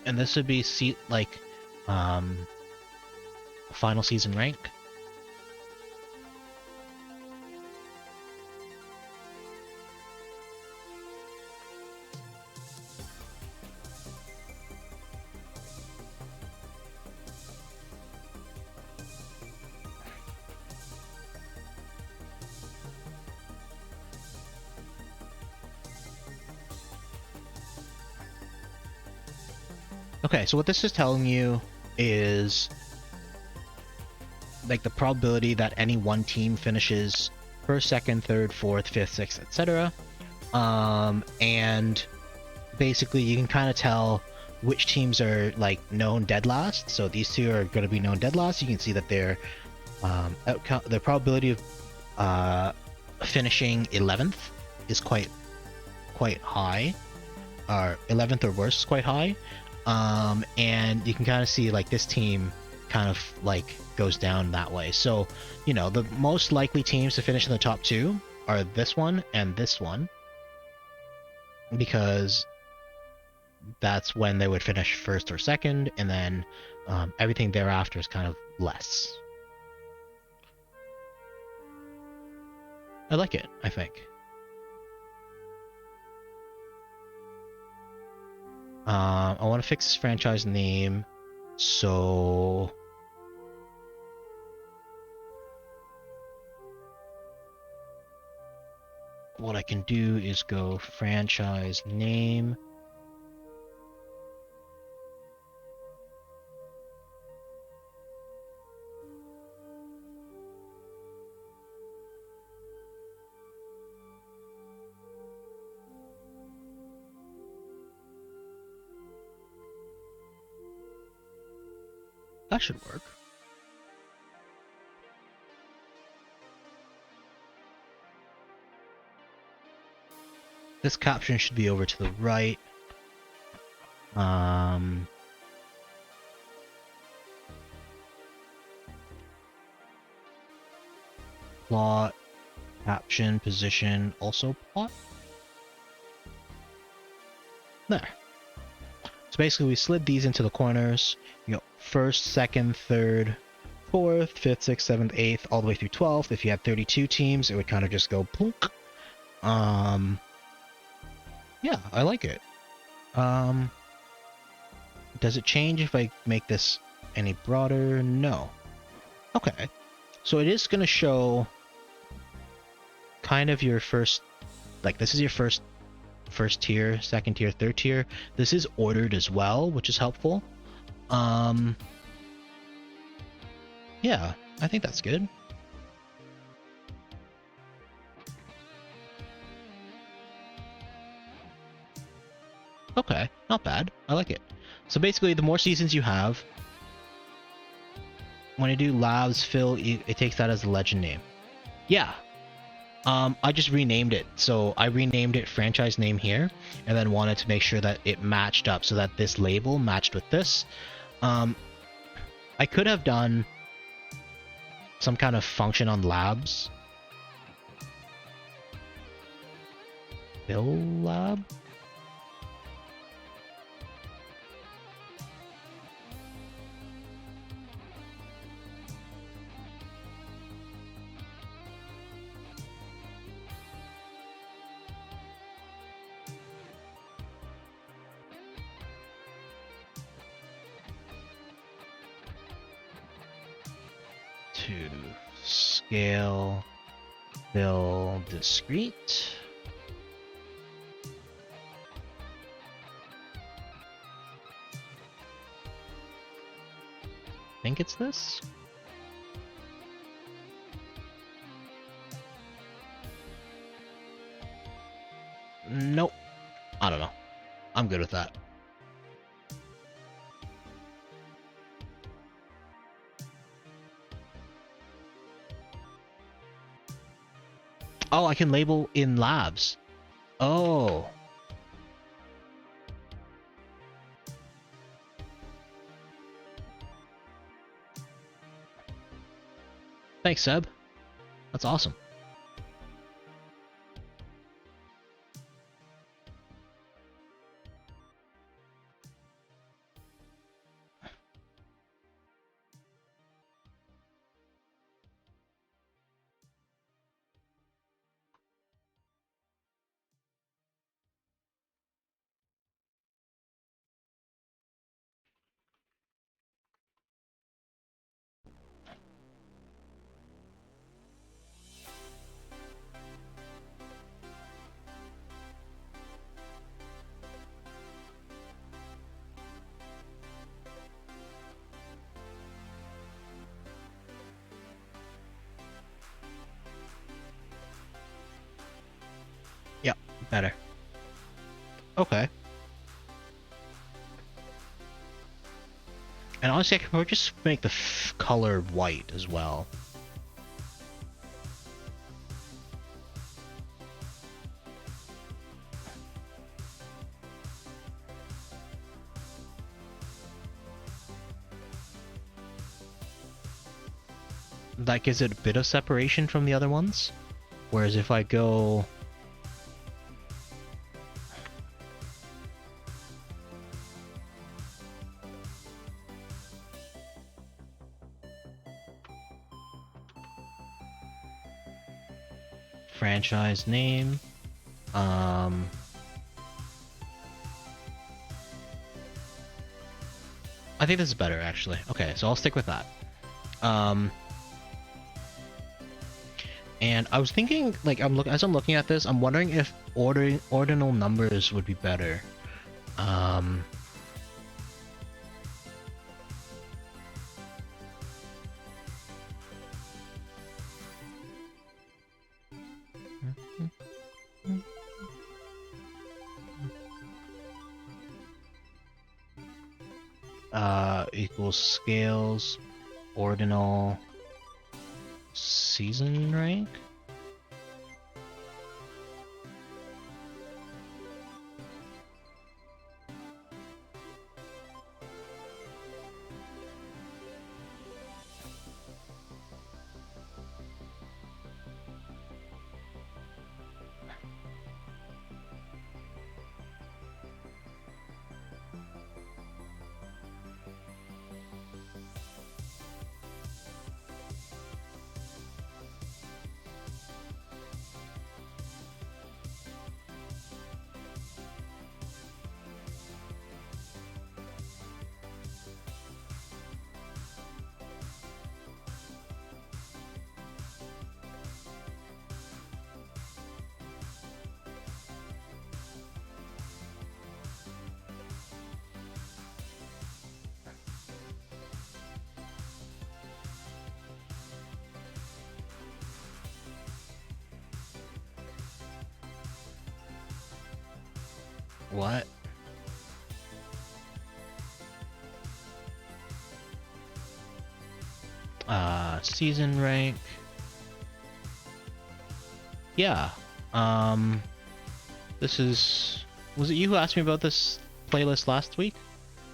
And this would be final season rank. Okay, so what this is telling you is like the probability that any one team finishes first, second, third, fourth, fifth, sixth, etc. And basically you can kind of tell which teams are like known dead last. So these two are going to be known dead last. You can see that their the probability of finishing 11th is quite high, or 11th or worse is quite high. And you can kind of see like this team kind of like goes down that way. So, you know, the most likely teams to finish in the top two are this one and this one, because that's when they would finish first or second, and then everything thereafter is kind of less. I like it, I think. I want to fix this franchise name, so what I can do is go franchise name. That should work. This caption should be over to the right. Plot, caption, position, also plot. There. So basically we slid these into the corners. You know, first, second, third, fourth, fifth, sixth, seventh, eighth, all the way through 12th. If you had 32 teams, it would kind of just go plunk. Yeah, I like it. Does it change if I make this any broader? No. Okay. So it is going to show kind of your first, like this is your first tier, second tier, third tier. This is ordered as well, which is helpful. Yeah, I think that's good. Okay, not bad. I like it. So basically, the more seasons you have, when I do labs fill, it takes that as a legend name. Yeah. I just renamed it. So I renamed it franchise name here, and then wanted to make sure that it matched up so that this label matched with this. I could have done some kind of function on labs. Fill lab? To scale, fill, discrete. I think it's this. Nope. I don't know. I'm good with that. Oh, I can label in labs. Oh. Thanks, Seb. That's awesome. Better. Okay. And honestly, I could probably just make the color white as well. That gives it a bit of separation from the other ones. Whereas if I go... franchise name. I think this is better, actually. Okay, so I'll stick with that. And I was thinking, like, as I'm looking at this, I'm wondering if ordinal numbers would be better. Equals scales, ordinal, season rank. What? Season rank. Yeah. This is... Was it you who asked me about this playlist last week?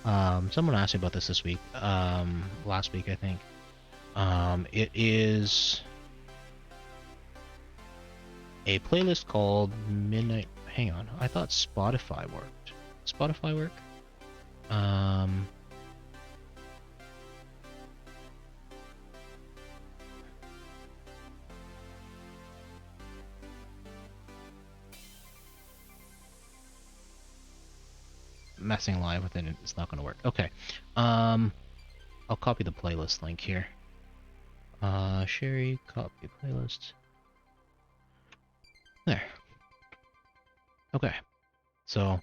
Someone asked me about this week. Last week, I think. It is a playlist called Midnight... Hang on, I thought Spotify worked. Spotify work? Messing live with it, it's not going to work. Okay. I'll copy the playlist link here. Sherry, copy playlist. There. Okay. So,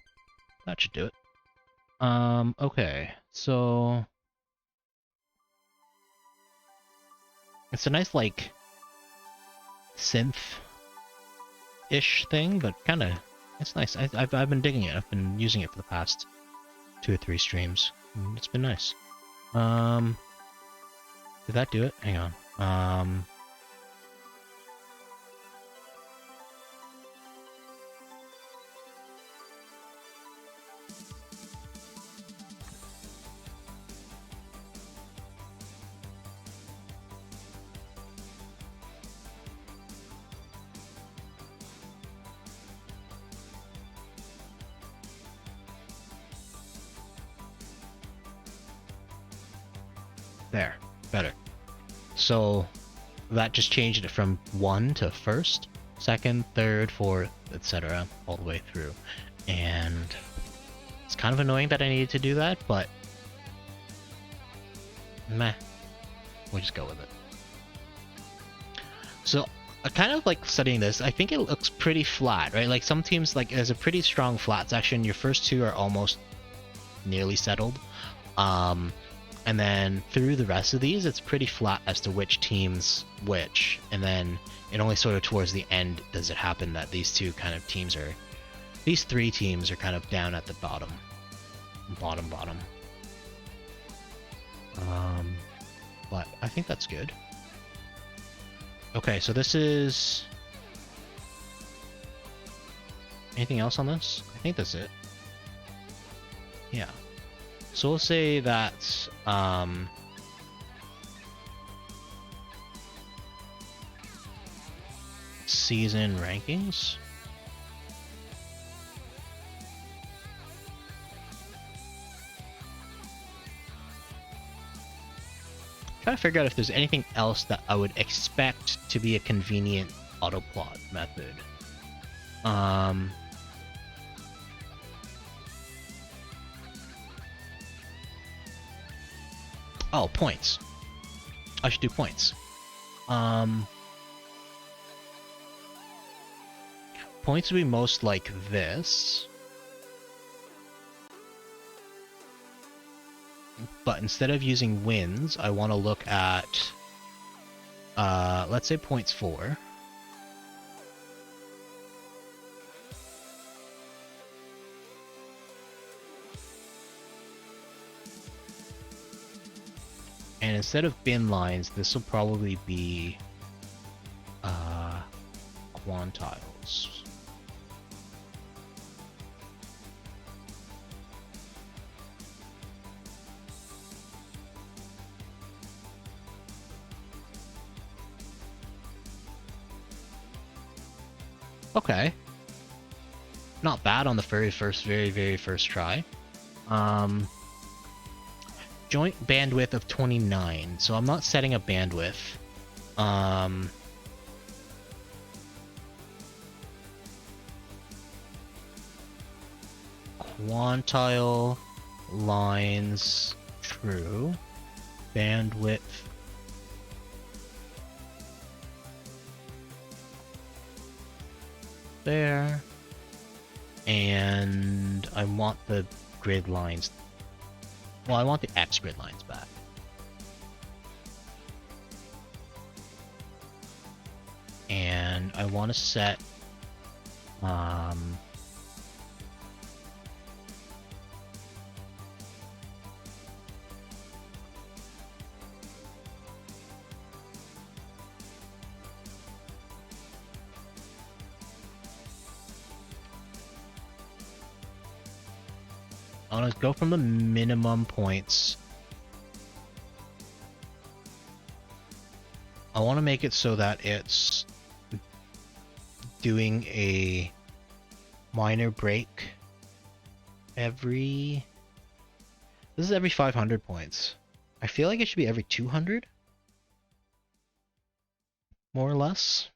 that should do it. Okay. So... It's a nice, like, synth-ish thing, but kind of... It's nice. I've been digging it. I've been using it for the past 2 or 3 streams. It's been nice. Did that do it? Hang on. There, better. So that just changed it from 1 to first, second, third, fourth, etc. all the way through. And it's kind of annoying that I needed to do that, but meh. We'll just go with it. So I kind of like studying this. I think it looks pretty flat, right? Like some teams, like there's a pretty strong flat section. Your first 2 are almost nearly settled. And then through the rest of these, it's pretty flat as to which teams which. And then it only sort of towards the end does it happen that these 2 kind of teams are These three teams are kind of down at the bottom. Bottom. But I think that's good. Okay, so this is... Anything else on this? I think that's it. Yeah. So we'll say that's, season rankings. Trying to figure out if there's anything else that I would expect to be a convenient autoplot method. Oh, points. I should do points. Points would be most like this. But instead of using wins, I want to look at, let's say points 4. And instead of bin lines, this will probably be quantiles. Okay. Not bad on the very first try. Joint bandwidth of 29, so I'm not setting a bandwidth. Quantile lines, true. Bandwidth. There. And I want the grid lines. Well, I want the X grid lines back. And I want to set I want to go from the minimum points. I want to make it so that it's doing a minor break every... This is every 500 points. I feel like it should be every 200? More or less.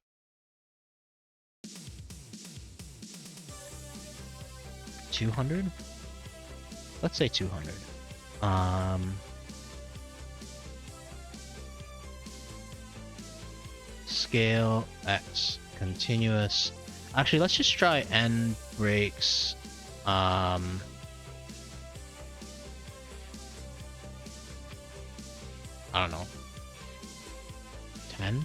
$200? Let's say 200. Scale X continuous. Actually, let's just try N breaks. I don't know. 10?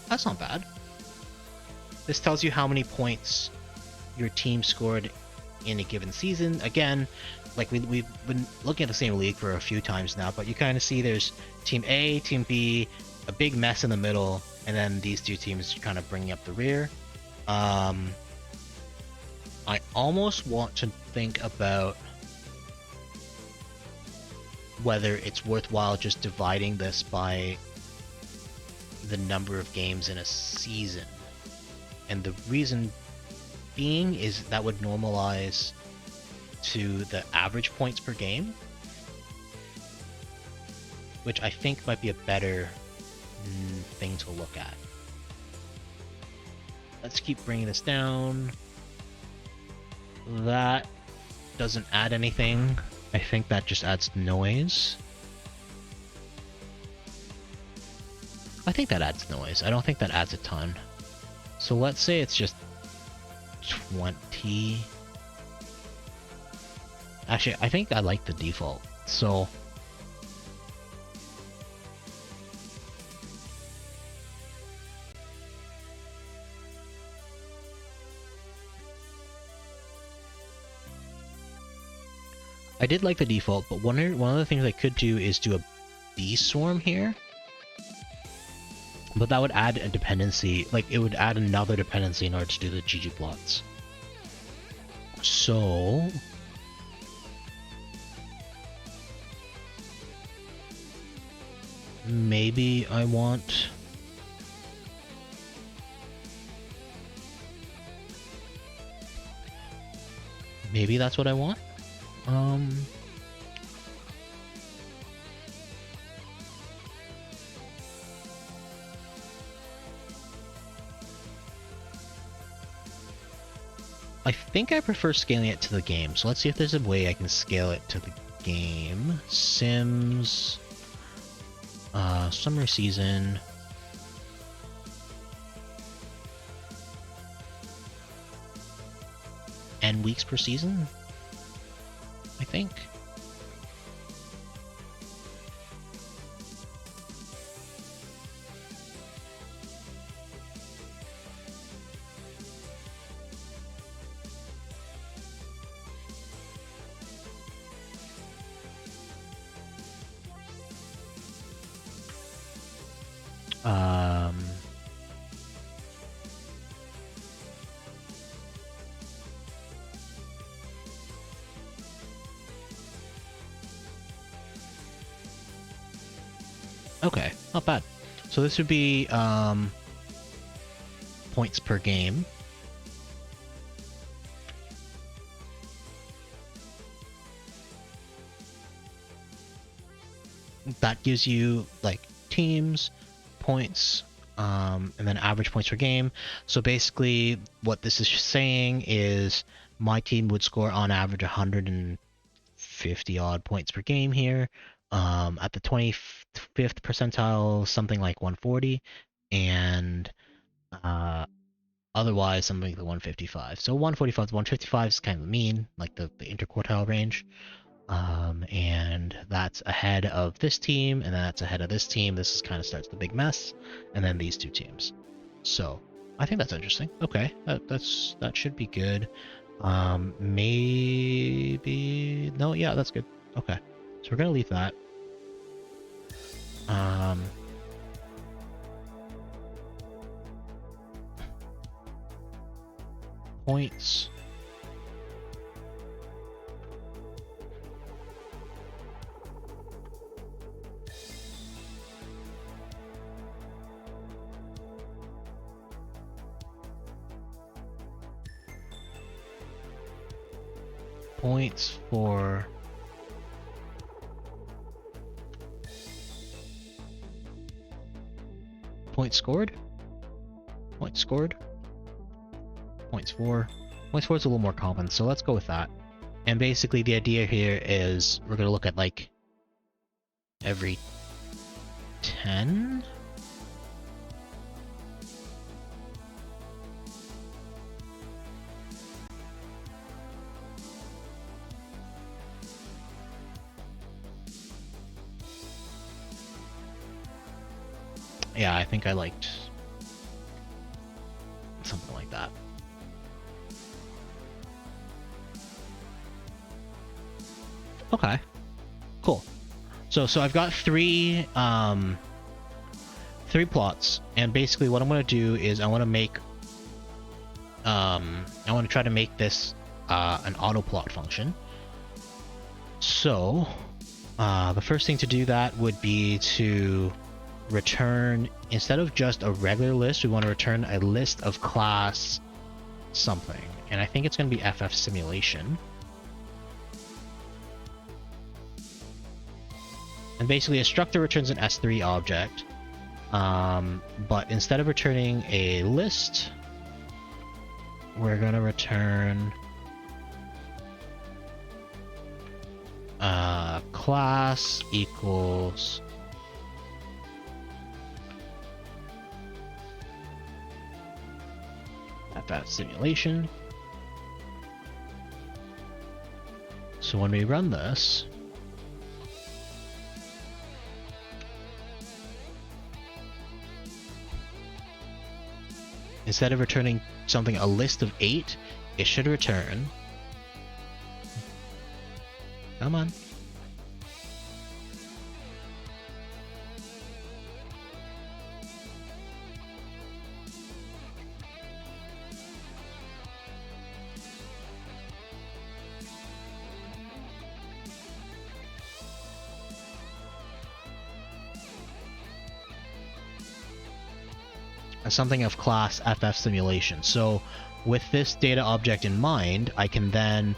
That's not bad. This tells you how many points your team scored in a given season. Again, like we've been looking at the same league for a few times now, but you kind of see there's Team A, Team B, a big mess in the middle, and then these two teams kind of bringing up the rear. I almost want to think about whether it's worthwhile just dividing this by the number of games in a season. And the reason being is that would normalize to the average points per game, which I think might be a better thing to look at. Let's keep bringing this down. That doesn't add anything. I think that just adds noise. I think that adds noise. I don't think that adds a ton. So let's say it's just 20. Actually, I think I like the default. So I did like the default, but one of the things I could do is do a bee swarm here. But that would add a dependency, like it would add another dependency in order to do the GG plots. So maybe I want... Maybe that's what I want? I think I prefer scaling it to the game, so let's see if there's a way I can scale it to the game. Sims, summer season. N weeks per season, I think. Okay, not bad. So this would be points per game. That gives you like teams, points, and then average points per game. So basically what this is saying is my team would score on average 150 odd points per game here. At the 25th percentile, something like 140, and otherwise something like the 155. So 145 to 155 is kind of the mean, like the interquartile range. And that's ahead of this team, and then that's ahead of this team. This is kind of starts the big mess, and then these two teams. So I think that's interesting. Okay, that should be good. Maybe no, yeah, that's good. Okay, so we're gonna leave that. Points. Points for points scored. Points scored. Points for. Points for is a little more common, so let's go with that. And basically the idea here is we're going to look at like every 10. Yeah, I think I liked something like that. Okay, cool. So I've got three plots, and basically what I'm going to do is I want to make I want to try to make this an auto plot function. So the first thing to do that would be to return, instead of just a regular list, we want to return a list of class something, and I think it's going to be ffsimulation. And basically a struct that returns an S3 object, but instead of returning a list, we're going to return class equals FF simulation. So when we run this, instead of returning something, a list of 8, it should return. Come on. Something of class FF simulation. So with this data object in mind, I can then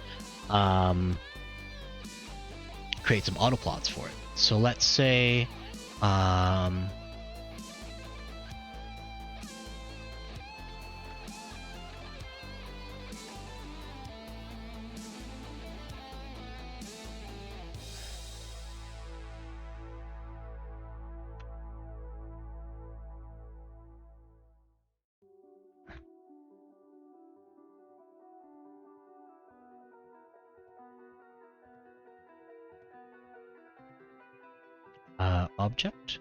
create some autoplots for it. So let's say object. To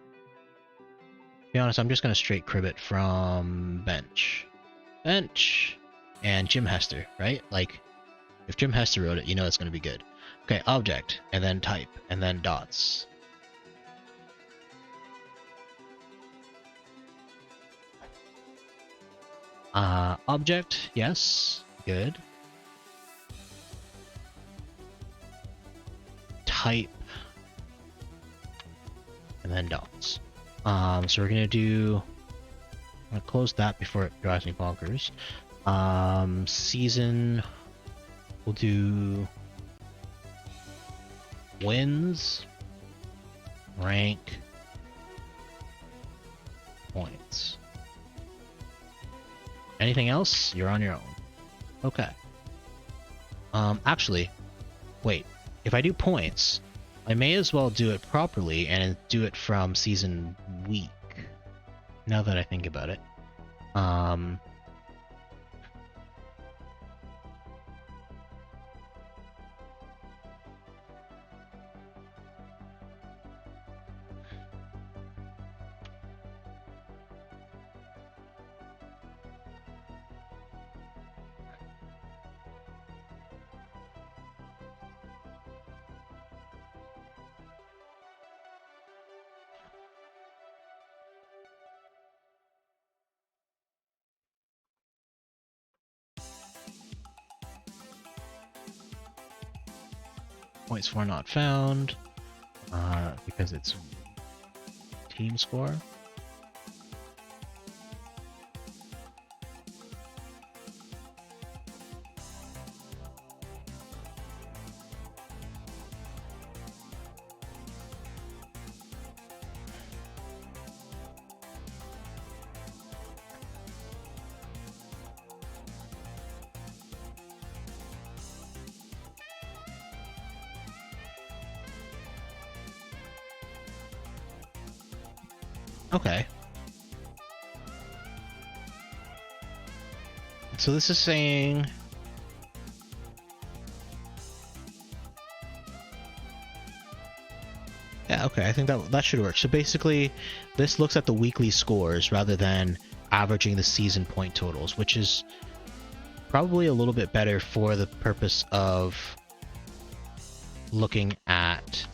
be honest, I'm just going to straight crib it from bench. Bench! And Jim Hester, right? Like, if Jim Hester wrote it, you know it's going to be good. Okay, object, and then type, and then dots. Object, yes, good. Type, and then dots. So we're gonna do. I'm gonna close that before it drives me bonkers. Season. We'll do wins, rank, points. Anything else? You're on your own. Okay. Actually, wait. If I do points, I may as well do it properly and do it from season week. Now that I think about it. Points for not found, because it's team score. Okay. So this is saying yeah, okay, I think that should work. So basically this looks at the weekly scores rather than averaging the season point totals, which is probably a little bit better for the purpose of looking at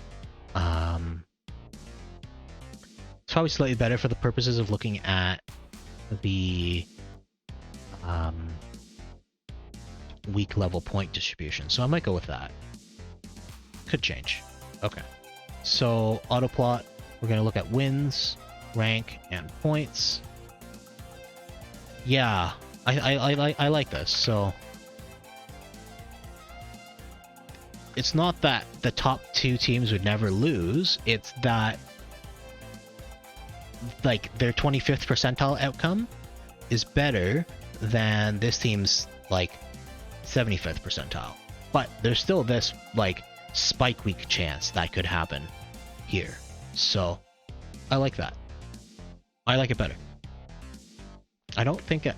it's probably slightly better for the purposes of looking at the week level point distribution. So I might go with that. Could change. Okay. So autoplot, we're going to look at wins, rank, and points. Yeah, I like this. So it's not that the top 2 teams would never lose, it's that like their 25th percentile outcome is better than this team's like 75th percentile. But there's still this like spike week chance that could happen here. So I like that. I like it better. I don't think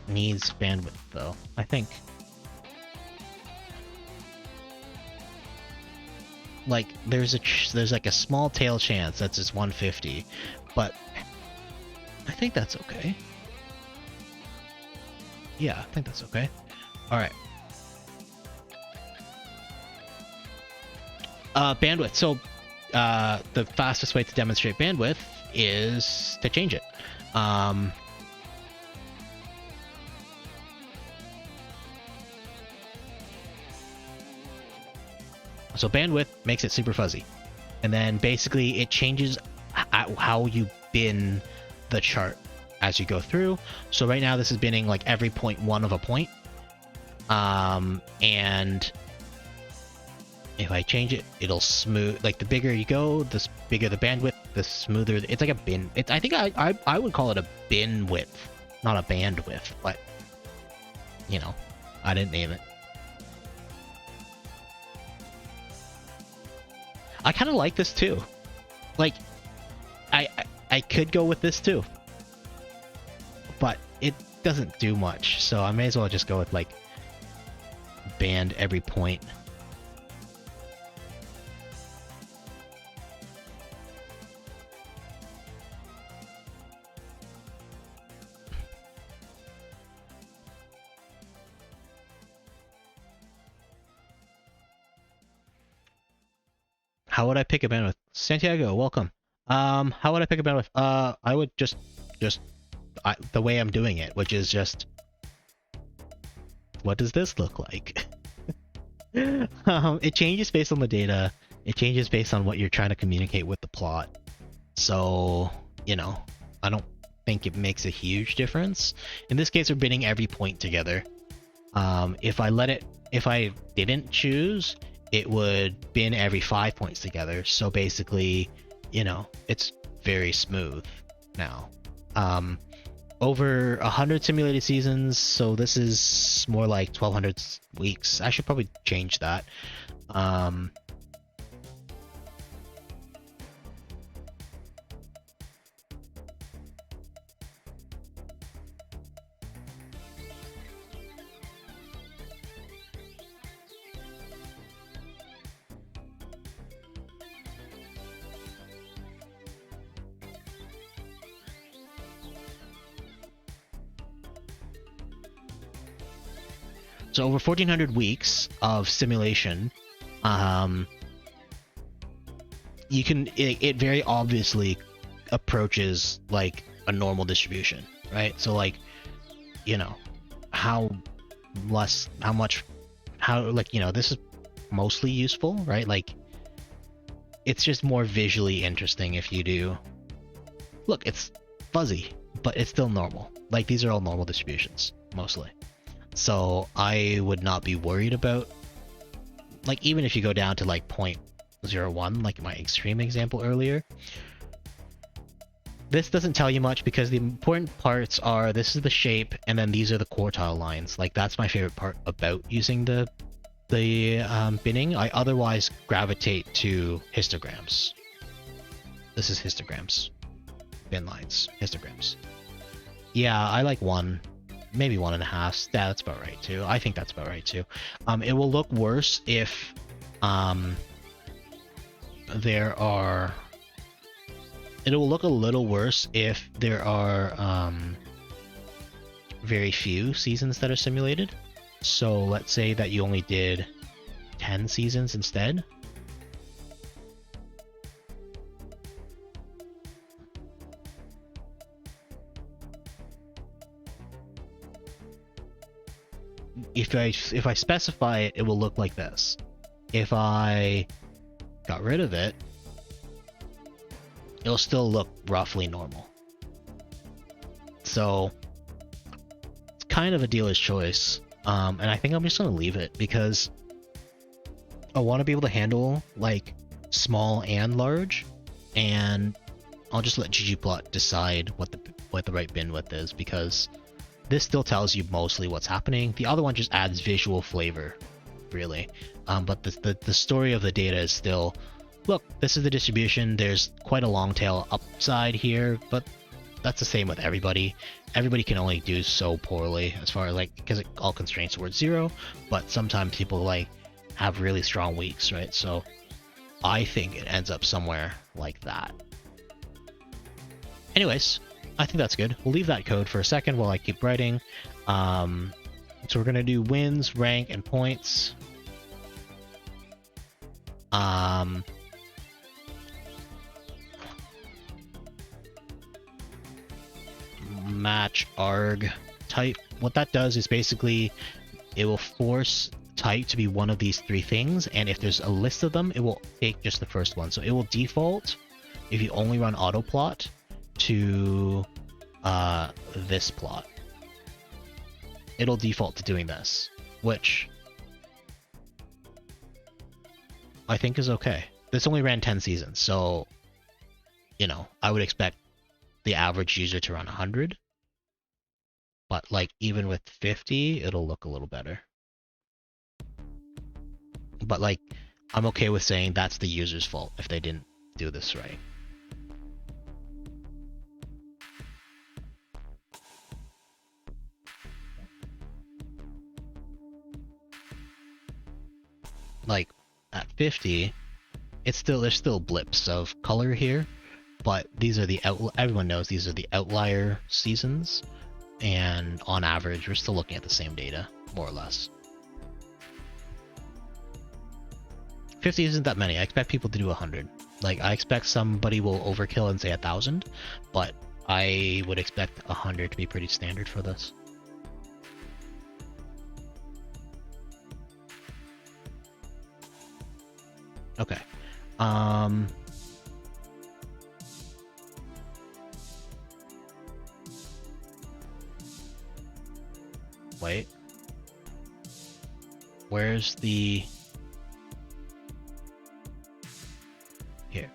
needs bandwidth though, I think. Like there's like a small tail chance that's just 150, but I think that's okay. Yeah, I think that's okay. All right. Bandwidth. So the fastest way to demonstrate bandwidth is to change it. So bandwidth makes it super fuzzy. And then basically it changes how you bin the chart as you go through. So right now this is binning like every 0.1 of a point. And if I change it, it'll smooth. Like the bigger you go, the bigger the bandwidth, the smoother. It's like a bin. I think I would call it a bin width, not a bandwidth. But you know, I didn't name it. I kind of like this too. Like, I could go with this too, but it doesn't do much. So I may as well just go with like band every point. How would I pick a bandwidth? Santiago, welcome. How would I pick a bandwidth? I would just the way I'm doing it, which is just, what does this look like? It changes based on the data. It changes based on what you're trying to communicate with the plot. So, you know, I don't think it makes a huge difference. In this case, we're bidding every point together. If I didn't choose, it would bin every 5 points together. So basically, you know, it's very smooth now. Over 100 simulated seasons, so this is more like 1200 weeks. I should probably change that. So over 1400 weeks of simulation, you can, it very obviously approaches like a normal distribution, right? So like, you know, how much, like, you know, this is mostly useful, right? Like, it's just more visually interesting if you do. Look, it's fuzzy, but it's still normal. Like, these are all normal distributions, mostly. So I would not be worried about, like, even if you go down to like 0.01, like my extreme example earlier, this doesn't tell you much because the important parts are, this is the shape and then these are the quartile lines. Like, that's my favorite part about using the binning. I otherwise gravitate to histograms. This is histograms. Bin lines, histograms. Yeah, I like 1. Maybe 1.5. Yeah, that's about right too. I think that's about right too. It will look worse if there are. It will look a little worse if there are very few seasons that are simulated. So let's say that you only did 10 seasons instead. If I specify it, it will look like this. If I got rid of it, it'll still look roughly normal. So it's kind of a dealer's choice. And I think I'm just gonna leave it because I want to be able to handle like small and large, and I'll just let ggplot decide what the right bin width is, because this still tells you mostly what's happening. The other one just adds visual flavor, really. But the story of the data is still, look, this is the distribution. There's quite a long tail upside here, but that's the same with everybody. Everybody can only do so poorly as far as like, because all constraints towards 0, but sometimes people like have really strong weeks, right? So I think it ends up somewhere like that. Anyways, I think that's good. We'll leave that code for a second while I keep writing. So we're gonna do wins, rank, and points. Match arg type. What that does is basically it will force type to be one of these 3 things, and if there's a list of them, it will take just the first one. So it will default, if you only run autoplot, to this plot. It'll default to doing this, which I think is okay. This only ran 10 seasons, so, you know, I would expect the average user to run 100. But, like, even with 50, it'll look a little better. But, like, I'm okay with saying that's the user's fault if they didn't do this right. Like, at 50, there's still blips of color here, but these are everyone knows these are the outlier seasons, and on average, we're still looking at the same data, more or less. 50 isn't that many. I expect people to do 100. Like, I expect somebody will overkill and say 1,000, but I would expect 100 to be pretty standard for this. Okay. Wait. Where's the... Here.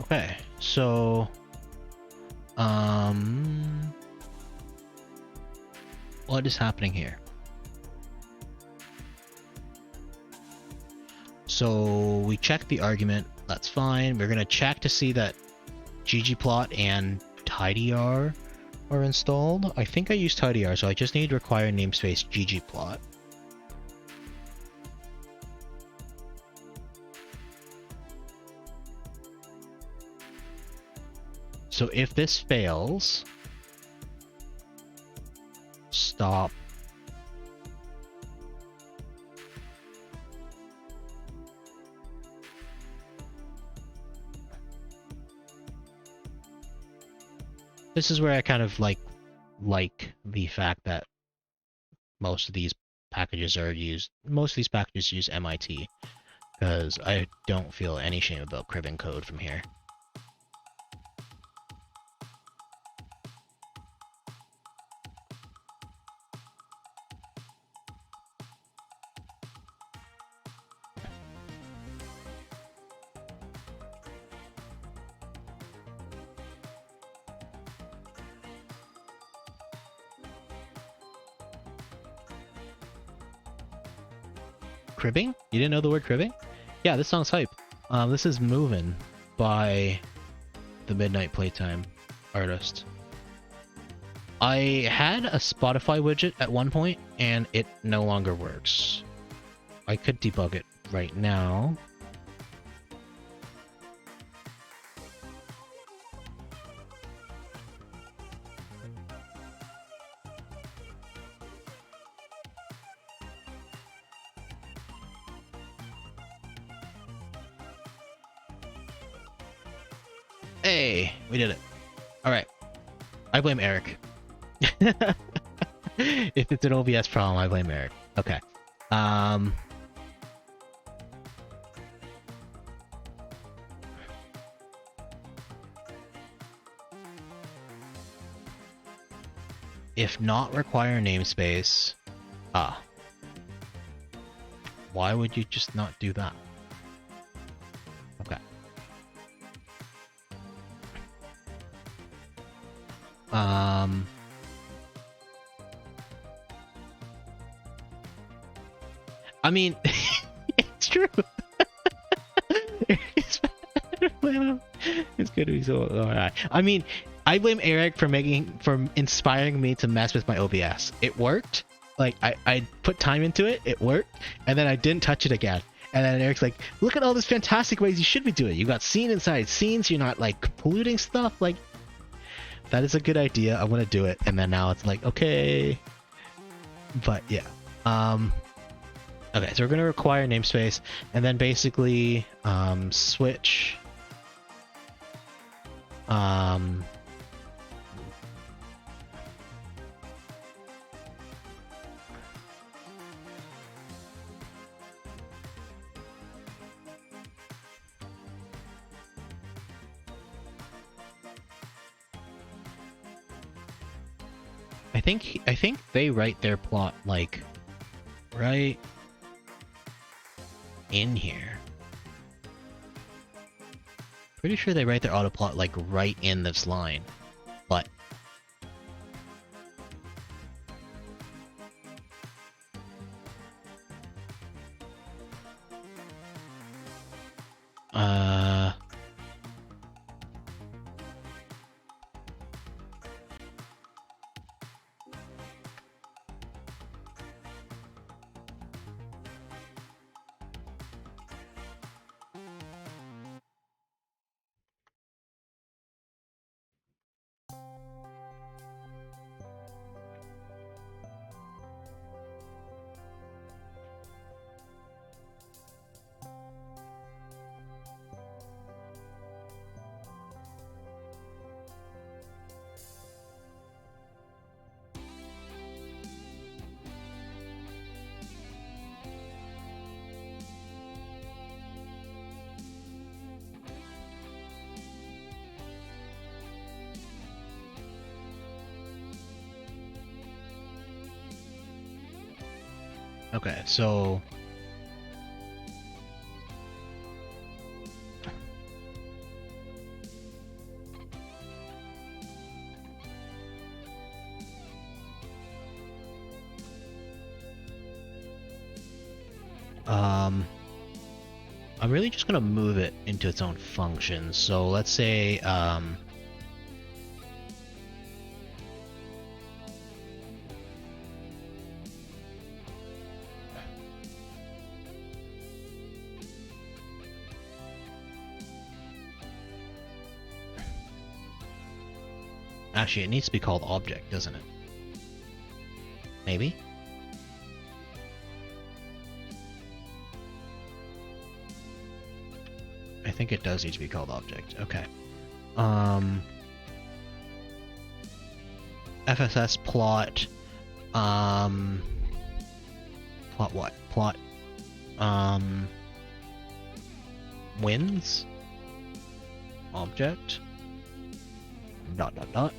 Okay, so what is happening here? So we check the argument, that's fine. We're gonna check to see that ggplot and tidyr are installed. I think I used tidyr, so I just need require namespace ggplot. So if this fails, stop. This is where I kind of like the fact that most of these packages use MIT, because I don't feel any shame about cribbing code from here. Cribbing? You didn't know the word cribbing? Yeah, this song's hype. This is Movin' by the Midnight Playtime artist. I had a Spotify widget at one point, and it no longer works. I could debug it right now. Hey, we did it. All right. I blame Eric. If it's an OBS problem, I blame Eric. Okay. Um. If not require namespace, why would you just not do that? Okay. I mean, it's true. It's good to be so. Alright. I mean, I blame Eric for inspiring me to mess with my OBS. It worked. Like I put time into it. It worked, and then I didn't touch it again. And then Eric's like, "Look at all these fantastic ways you should be doing. You got scene inside scenes. You're not like polluting stuff. Like that is a good idea. I want to do it." And then now it's like, okay, but yeah. Okay, so we're gonna require namespace, and then basically switch. I think they write their plot like right in here. Pretty sure they write their auto plot like right in this line, but okay, so I'm really just gonna move it into its own function. So let's say actually it needs to be called object, doesn't it? Maybe? I think it does need to be called object. Okay. FSS plot. Plot what? Plot. Wins. Object. Dot dot dot.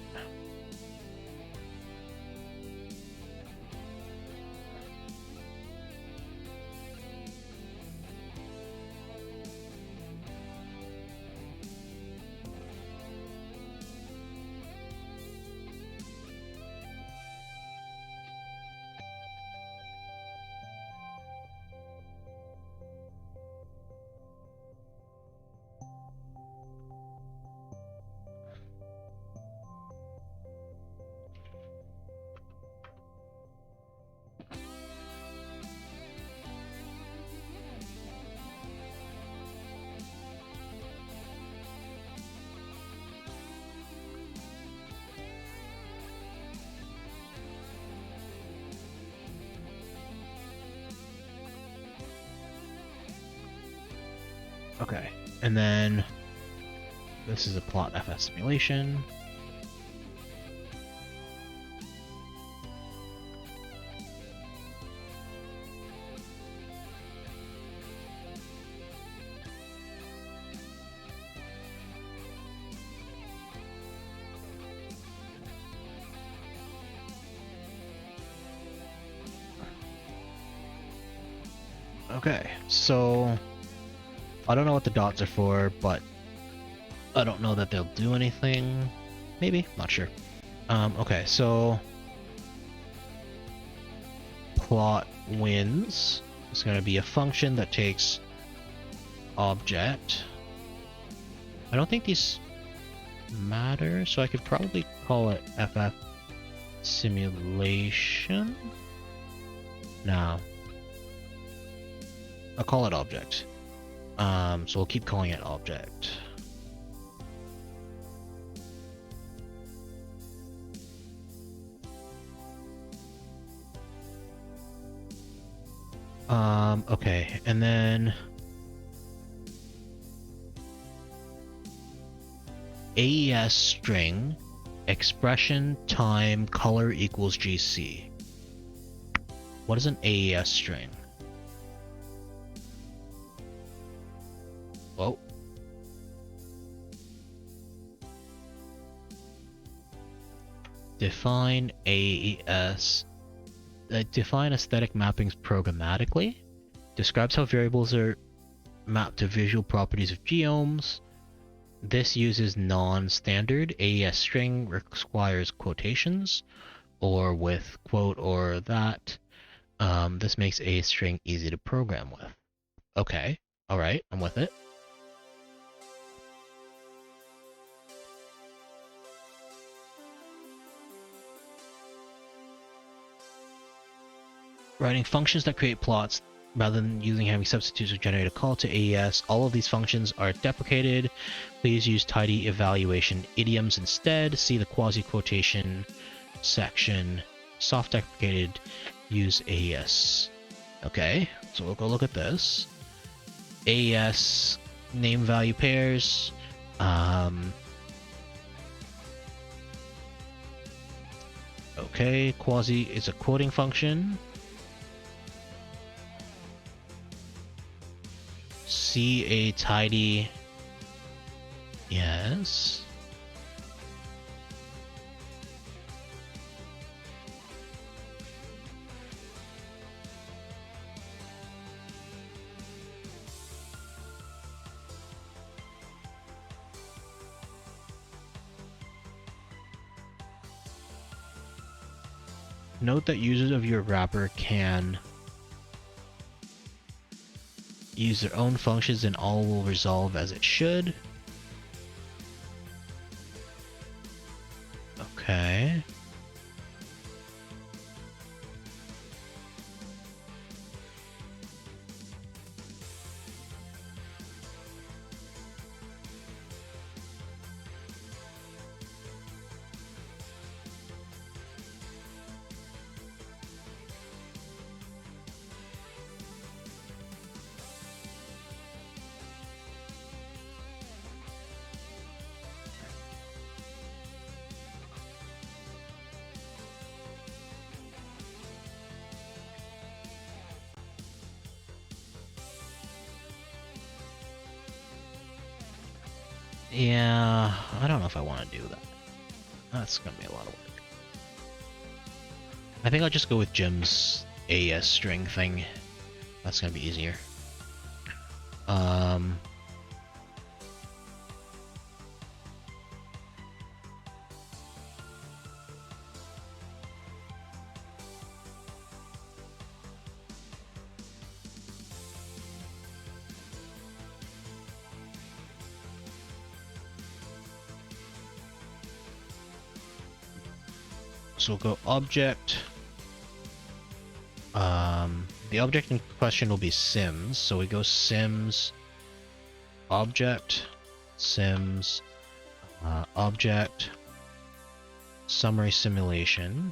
Okay, and then this is a plot FF simulation. Okay, so I don't know what the dots are for, but I don't know that they'll do anything. Maybe, not sure. Okay, so plot wins is going to be a function that takes object. I don't think these matter, so I could probably call it FF simulation. No, I'll call it object. So we'll keep calling it object. Okay, and then AES string expression time color equals GC. What is an AES string? Oh. Define AES. Define aesthetic mappings programmatically. Describes how variables are mapped to visual properties of geomes. This uses non-standard. AES string requires quotations, or with quote or that. This makes AES string easy to program with. Okay, alright, I'm with it. Writing functions that create plots rather than using having substitutes or generate a call to AES. All of these functions are deprecated. Please use tidy evaluation idioms instead. See the quasi-quotation section. Soft deprecated. Use AES. Okay, so we'll go look at this. AES name value pairs. Okay, quasi is a quoting function. See a tidy. Yes. Note that users of your wrapper can use their own functions and all will resolve as it should. Okay. Yeah, I don't know if I want to do that. That's gonna be a lot of work. I think I'll just go with Jim's AES string thing. That's gonna be easier. So we'll go object. The object in question will be Sims. So we go Sims object, Sims object, summary simulation.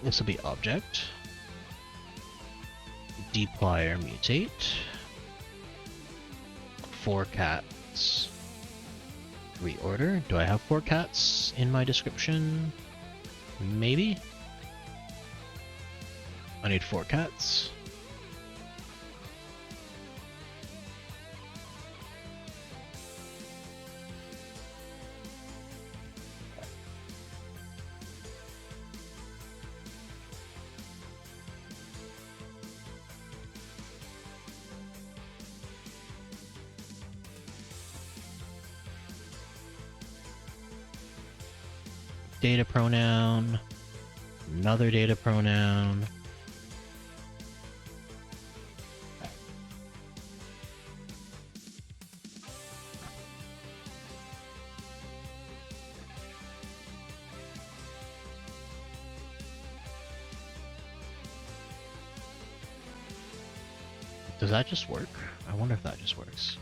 This will be object. Dplyr mutate. 4 cats. Reorder. Do I have 4 cats in my description? Maybe? I need 4 cats. Data pronoun, another data pronoun. Does that just work? I wonder if that just works.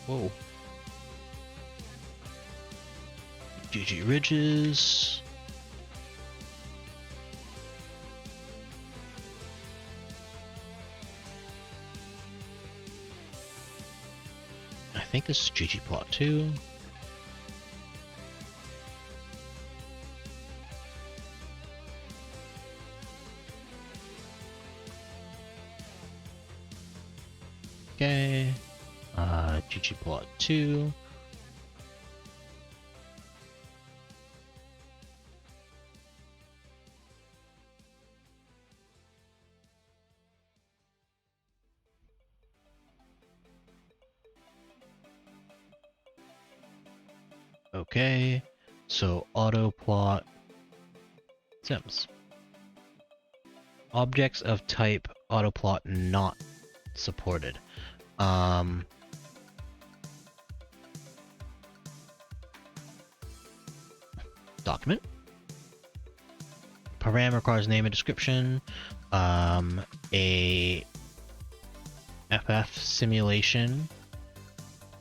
Whoa. GG Ridges. I think this is GG Plot 2. Okay. GG Plot 2. Okay, so auto plot sims. Objects of type autoplot not supported. Document. Param requires name and description. A FF simulation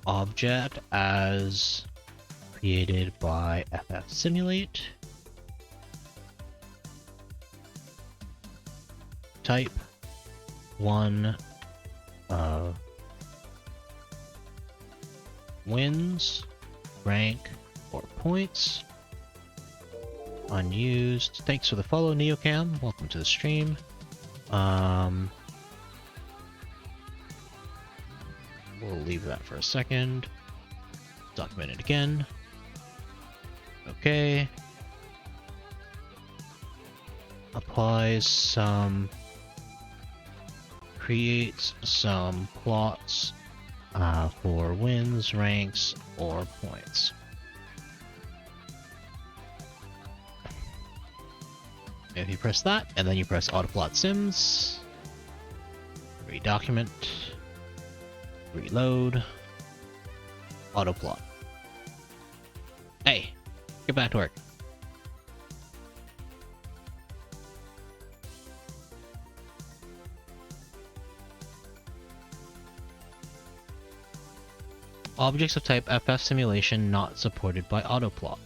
object as created by ffsimulate. Type 1 wins, rank, or points. Unused. Thanks for the follow, Neocam. Welcome to the stream. We'll leave that for a second. Document it again. Okay. Applies some, creates some plots for wins, ranks, or points. If you press that, and then you press autoplot sims, redocument, reload, autoplot. Hey, get back to work. Objects of type FF simulation not supported by autoplot.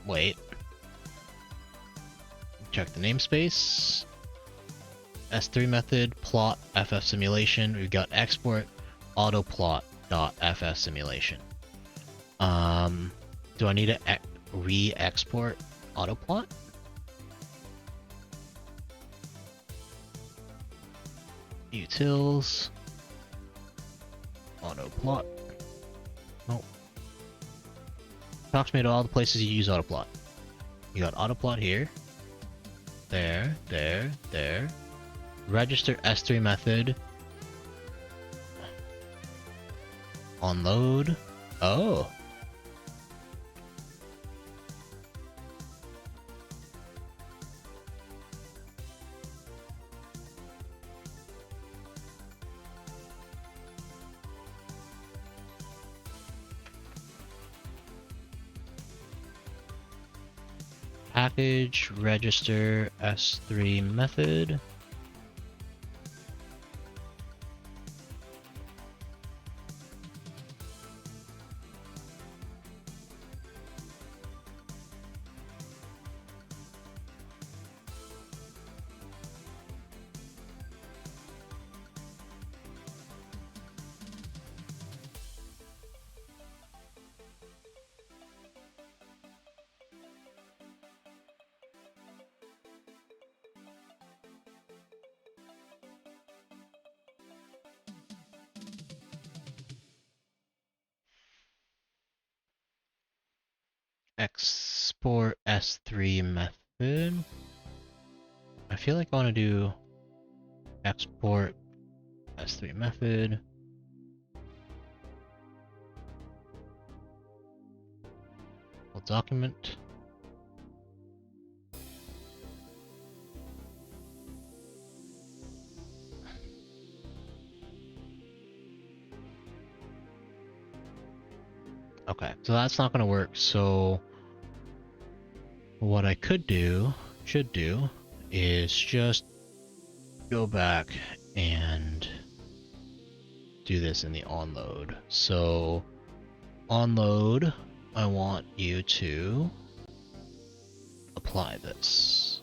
Wait. Check the namespace. S3 method, plot, FF simulation. We've got export autoplot.ff simulation. Do I need to re-export autoplot? Utils. Autoplot. Oh. Talks me to all the places you use autoplot. You got autoplot here. There, there, there. Register S3 method. Onload. Oh. package register S3 method. Export S3 method. I feel like I want to do export S3 method. Document. Okay, so that's not going to work. So what I should do, is just go back and do this in the onload. So onload, I want you to apply this.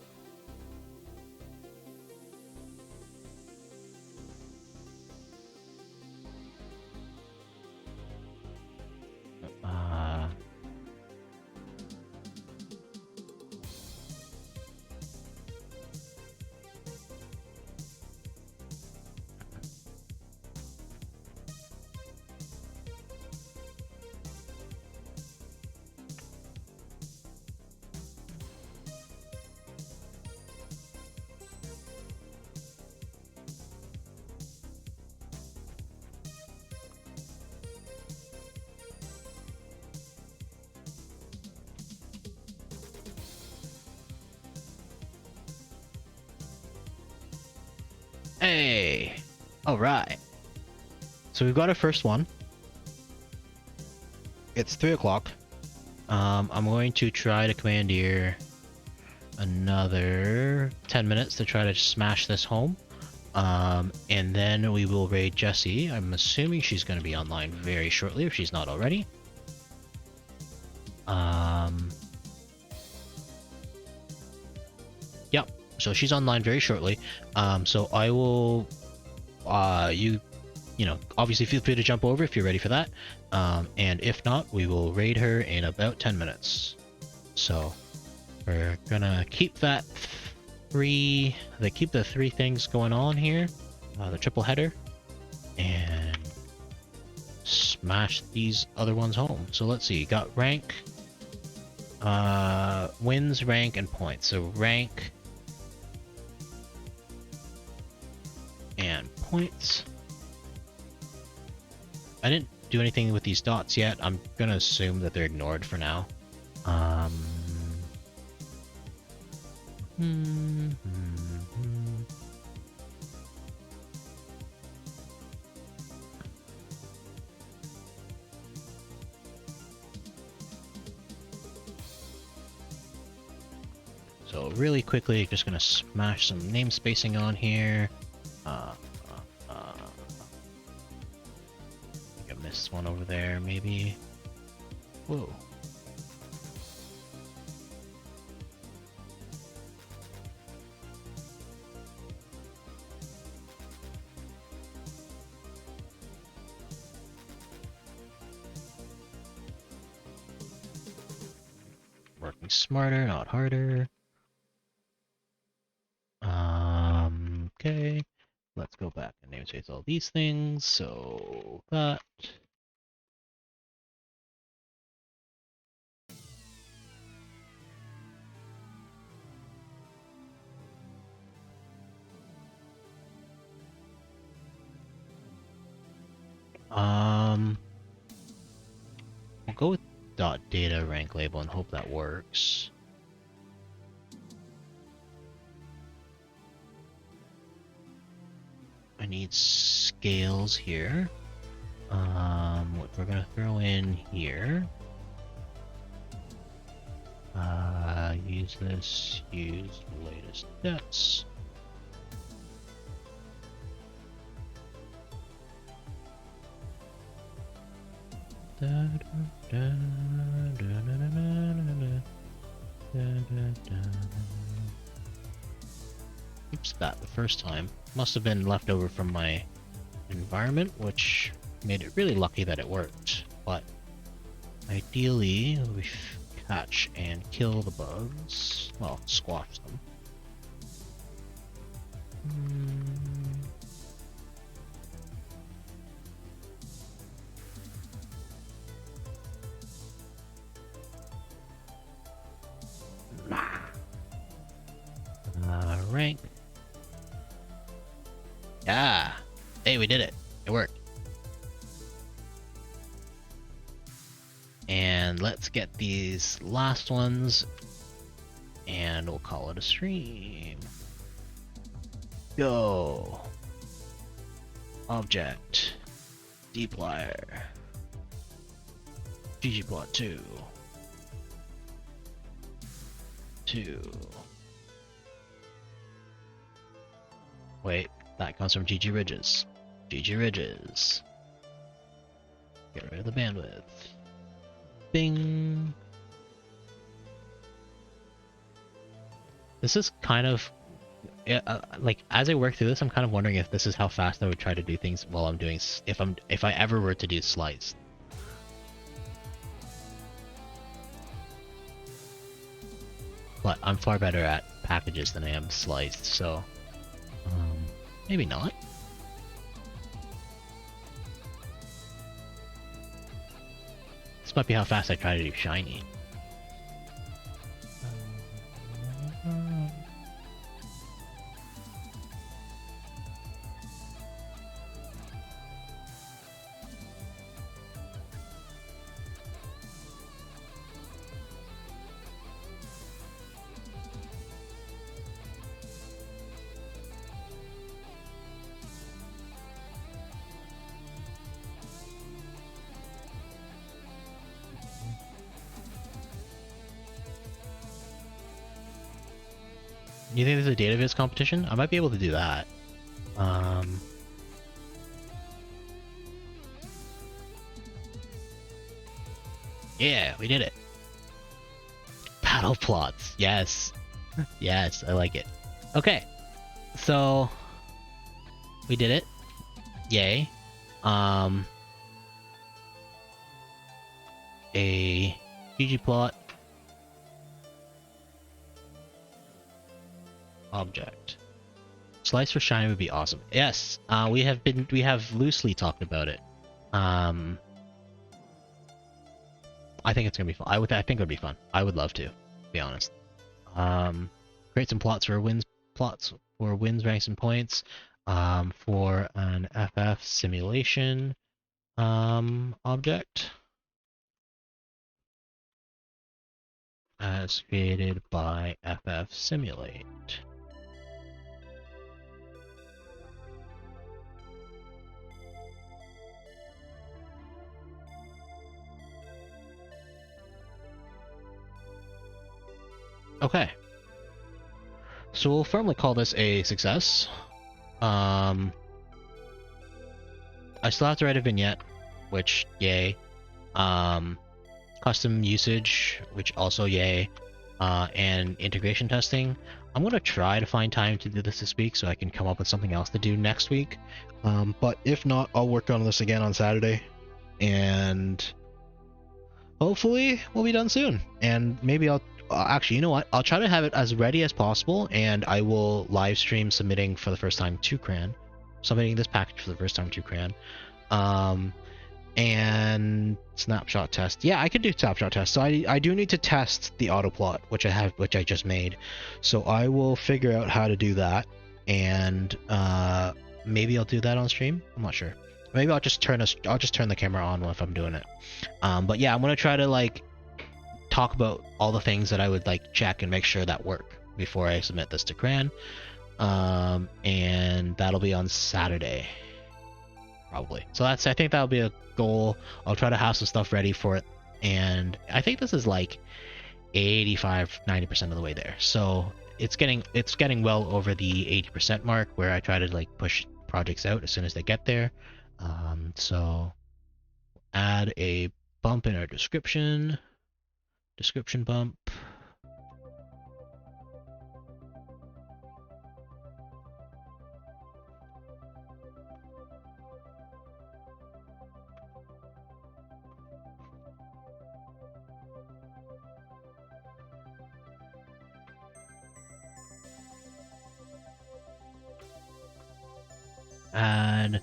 Hey! Alright. So we've got our first one. It's 3 o'clock. I'm going to try to commandeer another 10 minutes to try to smash this home. And then we will raid Jessie. I'm assuming she's going to be online very shortly if she's not already. Yep. So she's online very shortly. So I will, you know, obviously feel free to jump over if you're ready for that. And if not, we will raid her in about 10 minutes. So we're gonna keep that keep the 3 things going on here, the triple header, and smash these other ones home. So let's see, got rank, wins, rank, and points. So rank and points. I didn't do anything with these dots yet. I'm gonna assume that they're ignored for now. So really quickly, just gonna smash some namespacing on here. I think I missed one over there, maybe. Whoa. Working smarter, not harder. Okay. Let's go back and namespace all these things. So that. We'll go with .data rank label and hope that works. I need scales here. What we're gonna throw in here. Use this, use the latest stats. Oops, that the first time. Must have been left over from my environment, which made it really lucky that it worked. But ideally, we catch and kill the bugs. Well, squash them. Rank. Yeah. Hey, we did it. It worked. And let's get these last ones, and we'll call it a stream. Go. Object. Dplyr. ggplot 2. 2. Wait, that comes from GG Ridges. GG Ridges. Get rid of the bandwidth. Bing. This is kind of like, as I work through this, I'm kind of wondering if this is how fast I would try to do things while I'm doing, if I ever were to do slice. But I'm far better at packages than I am sliced, so maybe not. This might be how fast I try to do shiny. You think there's a data viz competition? I might be able to do that. Yeah, we did it. Battle plots. Yes. Yes, I like it. Okay. So we did it. Yay. A ggplot object. Slice for shiny would be awesome. Yes, we have loosely talked about it. I think it's gonna be fun. I think it would be fun. I would love to be honest. Create some plots for wins, ranks, and points. For an FF simulation object as created by ffsimulate. Okay. So we'll firmly call this a success. I still have to write a vignette, which yay. Custom usage, which also yay. And integration testing. I'm gonna try to find time to do this week so I can come up with something else to do next week. But if not, I'll work on this again on Saturday, and hopefully we'll be done soon. And maybe I'll actually, you know what? I'll try to have it as ready as possible, and I will live stream submitting for the first time to Cran. Submitting this package for the first time to Cran. And snapshot test. Yeah, I could do snapshot test. So I do need to test the autoplot, which I just made. So I will figure out how to do that, and maybe I'll do that on stream. I'm not sure. Maybe I'll just turn the camera on if I'm doing it. But yeah, I'm gonna try to like talk about all the things that I would like check and make sure that work before I submit this to Cran. And that'll be on Saturday, probably. So I think that'll be a goal. I'll try to have some stuff ready for it, and I think this is like 85-90% of the way there. So it's getting well over the 80% mark, where I try to like push projects out as soon as they get there. So add a bump in our description bump. Add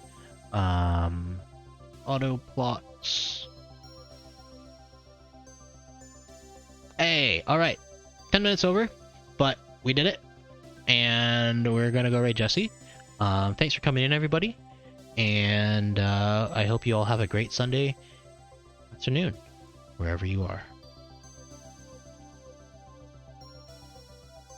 auto plots. Hey, all right, 10 minutes over, but we did it, and we're gonna go raid Jesse. Thanks for coming in, everybody, and I hope you all have a great Sunday afternoon, wherever you are.